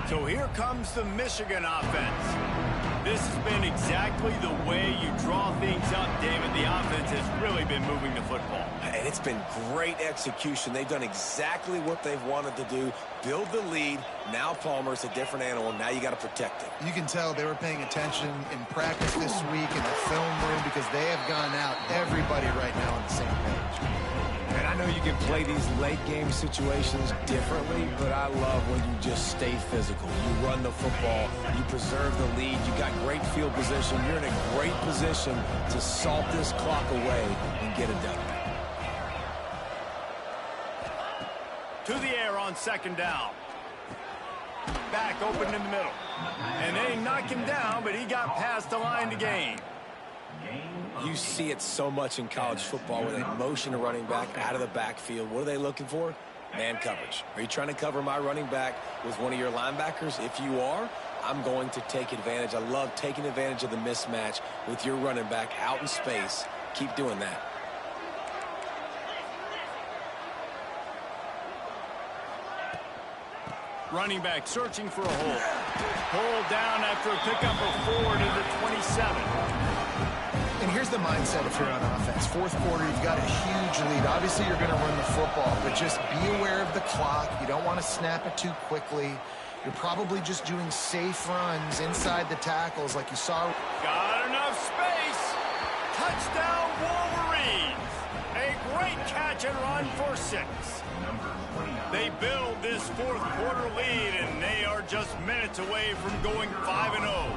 So here comes the Michigan offense. This has been exactly the way you draw things up, David. The offense has really been moving the football. And it's been great execution. They've done exactly what they've wanted to do. Build the lead. Now Palmer's a different animal. Now you got to protect him. You can tell they were paying attention in practice this week in the film room because they have gone out, everybody right now on the same page. And I know you can play these late-game situations differently, but I love when you just stay physical. You run the football. You preserve the lead. You got great field position. You're in a great position to salt this clock away and get it done. To the air on second down. Back open in the middle. And they knock him down, but he got past the line to gain. You see it so much in college football with a motion of running back out of the backfield. What are they looking for? Man coverage. Are you trying to cover my running back with one of your linebackers? If you are, I'm going to take advantage. I love taking advantage of the mismatch with your running back out in space. Keep doing that. Running back searching for a hole. Pulled down after a pickup of 4 to the 27. And here's the mindset if you're on offense. Fourth quarter, you've got a huge lead. Obviously, you're going to run the football, but just be aware of the clock. You don't want to snap it too quickly. You're probably just doing safe runs inside the tackles like you saw. Got enough space. Touchdown, Wolverines. A great catch and run for 6. They build this fourth quarter lead, and they are just minutes away from going 5-0.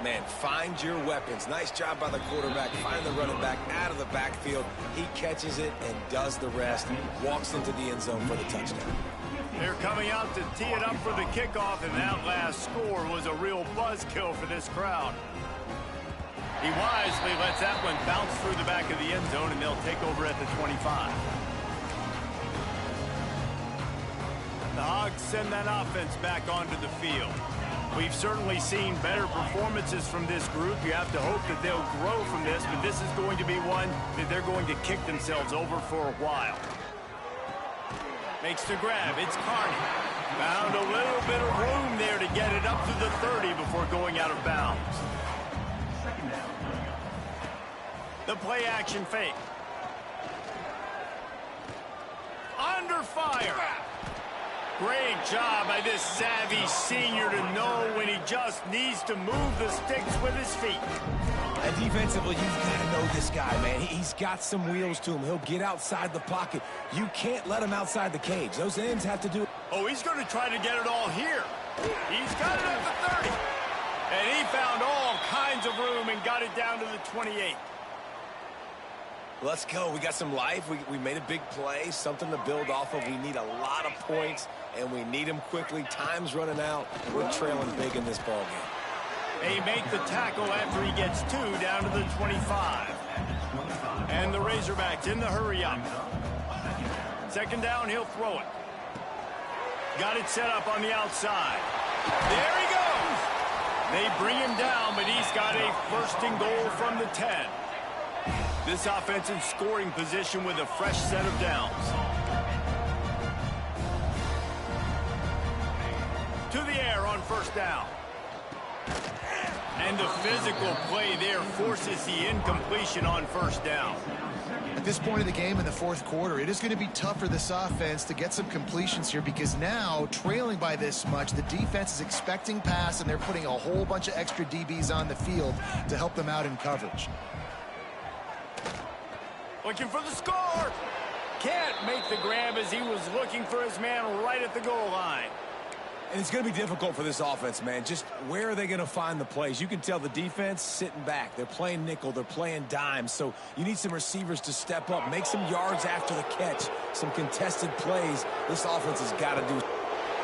Man, find your weapons. Nice job by the quarterback. Find the running back out of the backfield. He catches it and does the rest. Walks into the end zone for the touchdown. They're coming out to tee it up for the kickoff, and that last score was a real buzzkill for this crowd. He wisely lets that one bounce through the back of the end zone, and they'll take over at the 25. The Hogs send that offense back onto the field. We've certainly seen better performances from this group. You have to hope that they'll grow from this, but this is going to be one that they're going to kick themselves over for a while. Makes the grab. It's Carney. Found a little bit of room there to get it up to the 30 before going out of bounds. The play action fake. Under fire. Great job by this savvy senior to know when he just needs to move the sticks with his feet. Defensively, you've got to know this guy, man. He's got some wheels to him. He'll get outside the pocket. You can't let him outside the cage. Those ends have to do... Oh, he's going to try to get it all here. He's got it at the 30. And he found all kinds of room and got it down to the 28. Let's go. We got some life. We made a big play, something to build off of. We need a lot of points, and we need them quickly. Time's running out, and we're trailing big in this ballgame. They make the tackle after he gets 2 down to the 25. And the Razorbacks in the hurry up. Second down, he'll throw it. Got it set up on the outside. There he goes. They bring him down, but he's got a first and goal from the 10. This offense in scoring position with a fresh set of downs. To the air on first down. And the physical play there forces the incompletion on first down. At this point of the game in the fourth quarter, it is going to be tough for this offense to get some completions here because now, trailing by this much, the defense is expecting pass, and they're putting a whole bunch of extra DBs on the field to help them out in coverage. Looking for the score. Can't make the grab as he was looking for his man right at the goal line. And it's going to be difficult for this offense, man. Just where are they going to find the plays? You can tell the defense sitting back. They're playing nickel. They're playing dime. So you need some receivers to step up, make some yards after the catch, some contested plays. This offense has got to do.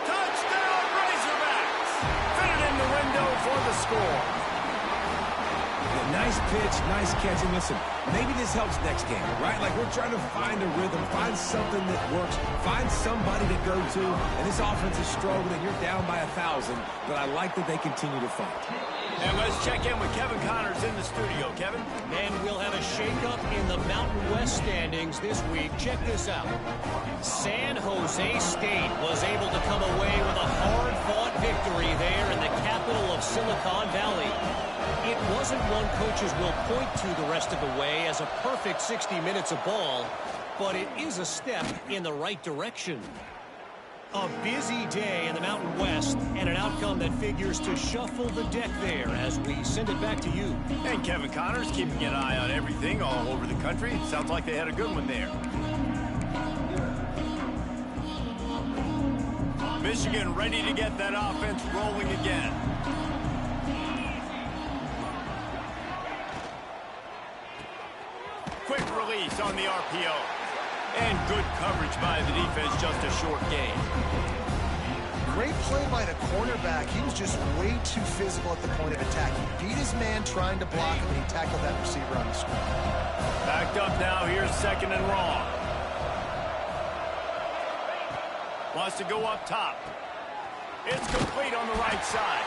Touchdown, Razorbacks! Fit it in the window for the score. Nice pitch, nice catch. And listen, maybe this helps next game, right? Like we're trying to find a rhythm, find something that works, find somebody to go to. And this offense is struggling. You're down by 1,000, but I like that they continue to fight. And let's check in with Kevin Connors in the studio. Kevin? And we'll have a shakeup in the Mountain West standings this week. Check this out. San Jose State was able to come away with a hard-fought victory there in the capital of Silicon Valley. It wasn't one coaches will point to the rest of the way as a perfect 60 minutes of ball, but it is a step in the right direction. A busy day in the Mountain West and an outcome that figures to shuffle the deck there as we send it back to you. And Kevin Connors keeping an eye on everything all over the country. Sounds like they had a good one there. Michigan ready to get that offense rolling again. Quick release on the RPO. And good coverage by the defense, just a short gain. Great play by the cornerback. He was just way too physical at the point of attack. He beat his man trying to block him, and he tackled that receiver on the screen. Backed up now. Here's second and long. Wants to go up top. It's complete on the right side.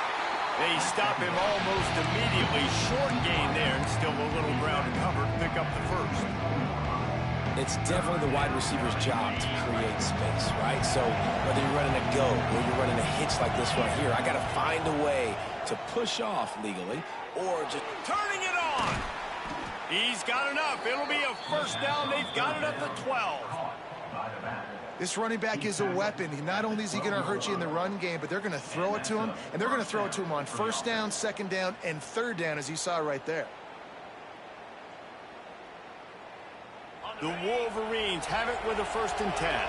They stop him almost immediately. Short gain there, and still a little ground covered. Pick up the first. It's definitely the wide receiver's job to create space, right? So whether you're running a go or you're running a hitch like this right here, I got to find a way to push off legally or just Turning it on. He's got enough. It'll be a first down. They've got it at the 12. This running back is a weapon. Not only is he going to hurt you in the run game, but they're going to throw it to him, and they're going to throw it to him on first down, second down, and third down, as you saw right there. The Wolverines have it with a first and 10.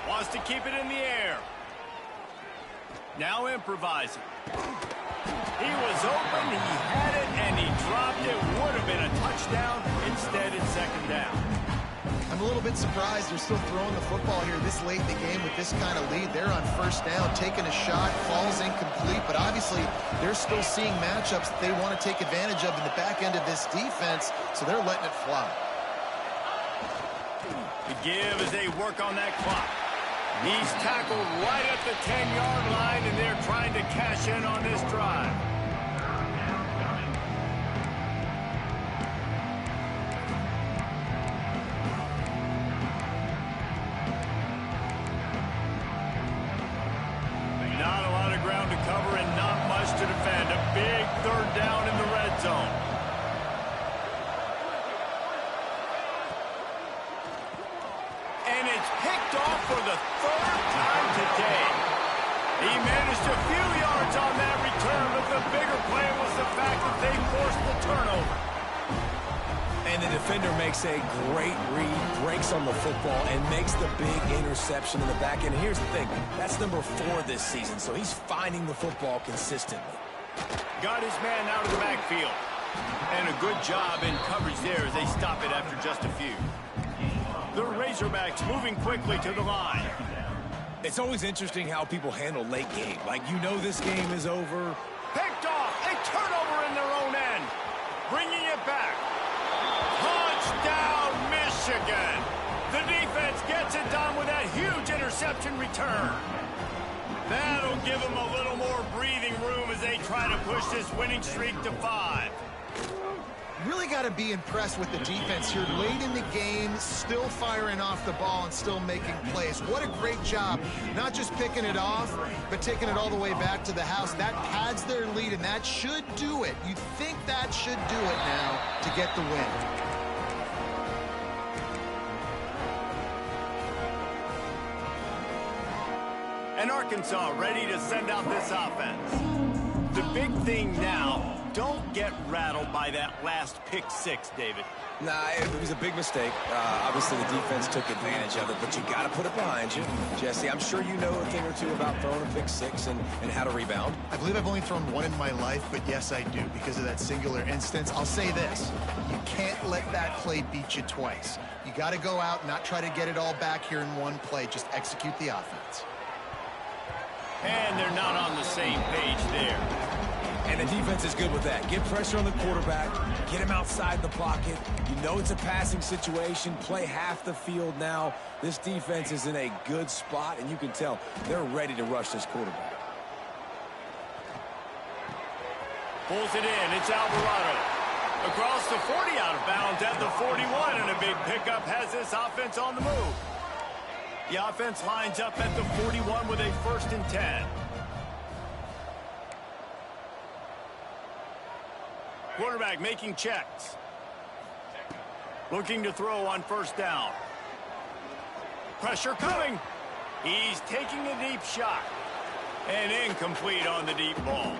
Wants to keep it in the air. Now improvising. He was open, he had it, and he dropped it. Would have been a touchdown. Instead, it's second down. I I'm a little bit surprised they're still throwing the football here this late in the game with this kind of lead. They're on first down, taking a shot, falls incomplete, but obviously they're still seeing matchups that they want to take advantage of in the back end of this defense, so they're letting it fly. The give as they work on that clock. He's tackled right at the 10-yard line, and they're trying to cash in on this drive. Not a lot of ground to cover and not much to defend. A big third down in the red zone. And it's picked off for the third time today. He managed a few yards on that return, but the bigger play was the fact that they forced the turnover. And the defender makes a great read, breaks on the football, and makes the big interception in the back end. Here's the thing, that's number 4 this season, so he's finding the football consistently. Got his man out of the backfield. And a good job in coverage there as they stop it after just a few. The Razorbacks moving quickly to the line. It's always interesting how people handle late game. Like, you know this game is over. Picked off. A turnover in their own end. Bringing it back. Touchdown, Michigan. The defense gets it done with that huge interception return. That'll give them a little more breathing room as they try to push this winning streak to 5. Really got to be impressed with the defense here late in the game, still firing off the ball and still making plays. What a great job, not just picking it off, but taking it all the way back to the house. That pads their lead, and that should do it. You think that should do it now to get the win. And Arkansas ready to send out this offense. The big thing now, don't get rattled by that last pick 6, David. Nah, it was a big mistake. Obviously, the defense took advantage of it, but you got to put it behind you. Jesse, I'm sure you know a thing or two about throwing a pick 6 and how to rebound. I believe I've only thrown one in my life, but yes, I do, because of that singular instance. I'll say this. You can't let that play beat you twice. You got to go out and not try to get it all back here in one play. Just execute the offense. And they're not on the same page there. And the defense is good with that. Get pressure on the quarterback. Get him outside the pocket. You know it's a passing situation. Play half the field now. This defense is in a good spot, and you can tell they're ready to rush this quarterback. Pulls it in. It's Alvarado. Across the 40, out of bounds at the 41, and a big pickup has this offense on the move. The offense lines up at the 41 with a 1st and 10. Quarterback making checks. Looking to throw on 1st down. Pressure coming. He's taking a deep shot. And incomplete on the deep ball.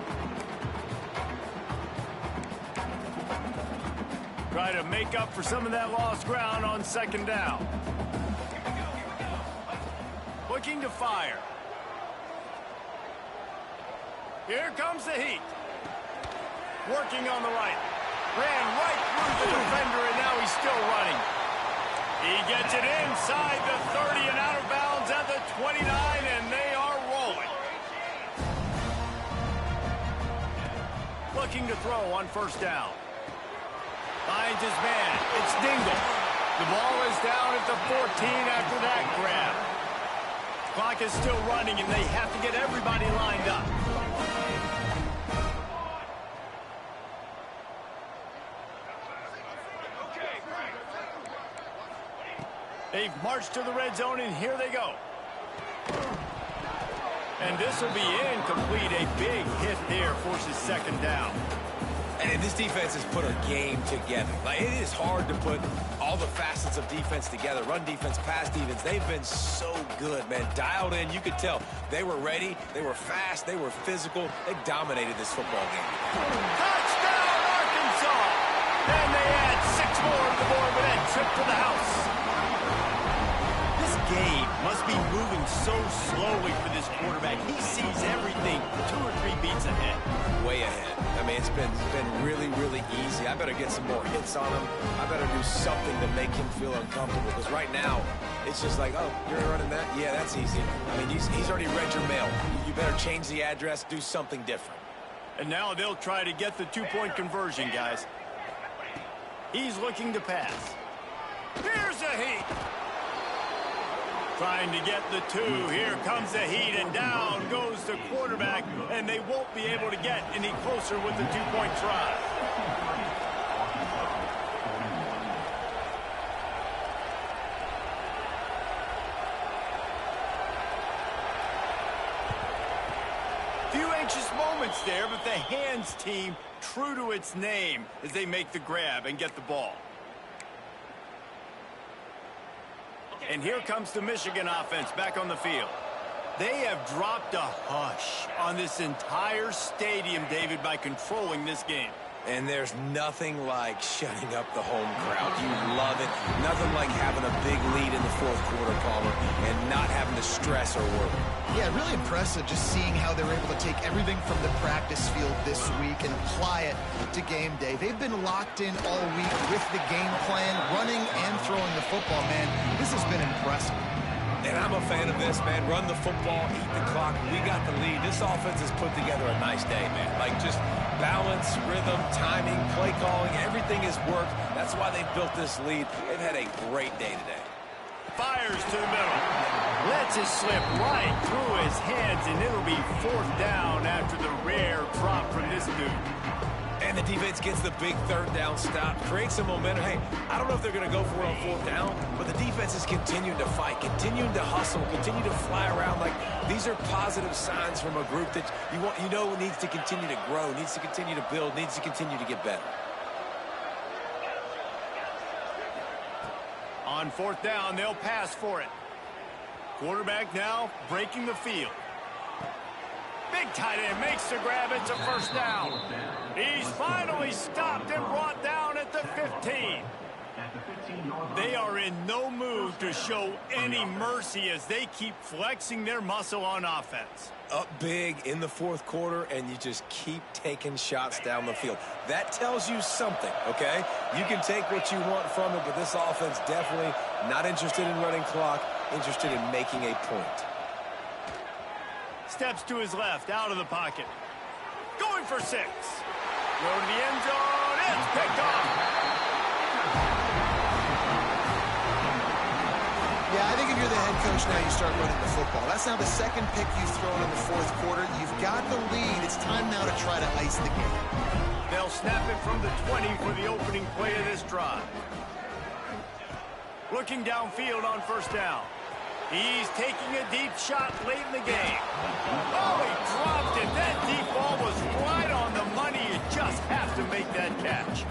Try to make up for some of that lost ground on 2nd down. Looking to fire. Here comes the heat. Working on the right. Ran right through the defender, and now he's still running. He gets it inside the 30 and out of bounds at the 29, and they are rolling. Looking to throw on 1st down. Finds his man. It's Dingle. The ball is down at the 14 after that grab. Clock is still running, and they have to get everybody lined up. They've marched to the red zone, and here they go. And this will be incomplete. A big hit there forces 2nd down. And this defense has put a game together. Like, it is hard to put all the facets of defense together. Run defense, pass defense. They've been so good, man. Dialed in. You could tell they were ready. They were fast. They were physical. They dominated this football game. Touchdown, Arkansas! And they add 6 more to the board with that trip to the house. This game must be moving so slowly for this quarterback. He sees everything 2 or 3 beats ahead. Way ahead. I mean, it's been really, really easy. I better get some more hits on him. I better do something to make him feel uncomfortable, because right now, it's just like, oh, you're running that? Yeah, that's easy. I mean, he's already read your mail. You better change the address, do something different. And now they'll try to get the 2-point conversion, guys. He's looking to pass. Here's a heat. Trying to get the 2. Here comes the heat, and down goes the quarterback, and they won't be able to get any closer with the 2-point try. Few anxious moments there, but the hands team true to its name as they make the grab and get the ball. And here comes the Michigan offense back on the field. They have dropped a hush on this entire stadium, David, by controlling this game. And there's nothing like shutting up the home crowd. You love it. Nothing like having a big lead in the 4th quarter, Palmer, and not having to stress or worry. Yeah, really impressive just seeing how they're able to take everything from the practice field this week and apply it to game day. They've been locked in all week with the game plan, running and throwing the football, man. This has been impressive. And I'm a fan of this, man. Run the football, eat the clock. We got the lead. This offense has put together a nice day, man. Like, just balance, rhythm, timing, play calling, everything has worked. That's why they built this lead. They've had a great day today. Fires to the middle. Lets it slip right through his hands, and it'll be 4th down after the rare drop from this dude. And the defense gets the big 3rd down stop, creates some momentum. Hey, I don't know if they're going to go for it on 4th down, but the defense is continuing to fight, continuing to hustle, continue to fly around. Like, these are positive signs from a group that you know needs to continue to grow, needs to continue to build, needs to continue to get better. On 4th down, they'll pass for it. Quarterback now breaking the field. Big tight end makes the grab. It's a 1st down. He's finally stopped and brought down at the 15. They are in no mood to show any mercy as they keep flexing their muscle on offense. Up big in the 4th quarter, and you just keep taking shots down the field. That tells you something, okay? You can take what you want from it, but this offense definitely not interested in running clock, interested in making a point. Steps to his left, out of the pocket. Going for 6. Go to the end zone. It's picked off. Yeah, I think if you're the head coach now, you start running the football. That's now the 2nd pick you've thrown in the 4th quarter. You've got the lead. It's time now to try to ice the game. They'll snap it from the 20 for the opening play of this drive. Looking downfield on 1st down. He's taking a deep shot late in the game. Oh, he dropped it. That deep ball was right on the money. You just have to make that catch.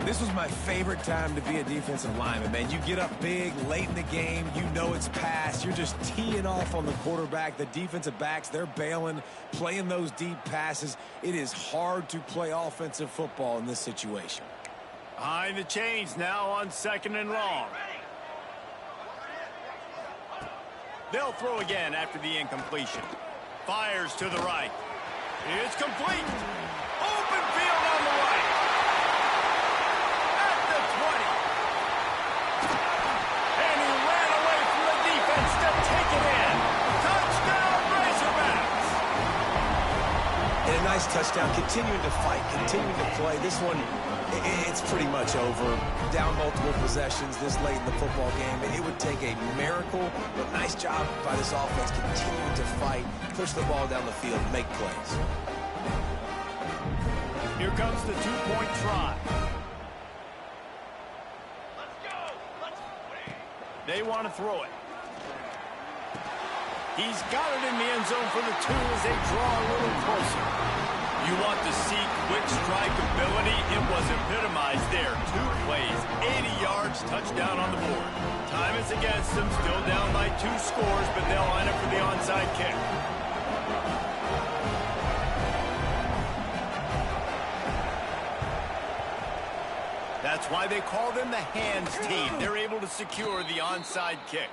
This was my favorite time to be a defensive lineman, man. You get up big, late in the game, you know it's past. You're just teeing off on the quarterback. The defensive backs, they're bailing, playing those deep passes. It is hard to play offensive football in this situation. Behind the chains now on 2nd and long. They'll throw again after the incompletion. Fires to the right. It's complete. Open field on the right. At the 20. And he ran away from the defense to take it in. Touchdown, Razorbacks. And a nice touchdown, continuing to fight, continuing to play. This one, it's pretty much over. Down multiple possessions this late in the football game. It would take a miracle, but nice job by this offense continuing to fight, push the ball down the field, make plays. Here comes the 2-point try. They want to throw it. He's got it in the end zone for the 2 as they draw a little closer. You want to see quick strike ability? It was epitomized there. 2 plays, 80 yards, touchdown on the board. Time is against them, still down by 2 scores, but they'll line up for the onside kick. That's why they call them the hands team. They're able to secure the onside kick.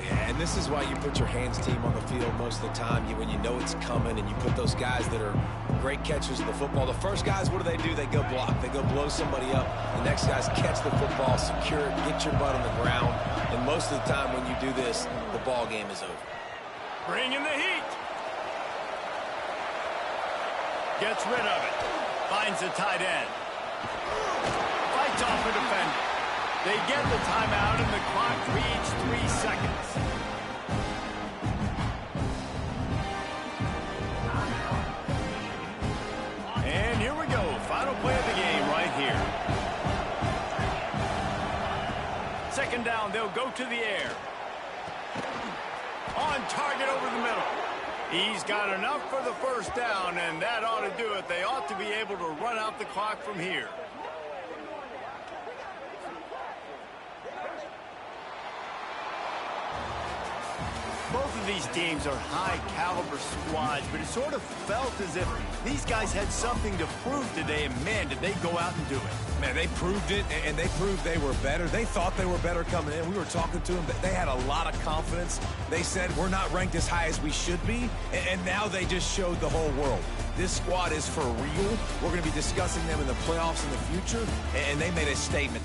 Yeah, and this is why you put your hands team on the field most of the time. When you know it's coming and you put those guys that are great catchers of the football. The first guys, what do? They go block. They go blow somebody up. The next guys catch the football, secure it, get your butt on the ground. And most of the time when you do this, the ball game is over. Bring in the heat. Gets rid of it. Finds the tight end. Fights off a defender. They get the timeout, and the clock reads 3 seconds. And here we go. Final play of the game right here. Second down, they'll go to the air. On target over the middle. He's got enough for the first down, and that ought to do it. They ought to be able to run out the clock from here. Both of these teams are high-caliber squads, but it sort of felt as if these guys had something to prove today, and man, did they go out and do it. Man, they proved it, and they proved they were better. They thought they were better coming in. We were talking to them. They had a lot of confidence. They said, we're not ranked as high as we should be, and now they just showed the whole world. This squad is for real. We're going to be discussing them in the playoffs in the future, and they made a statement.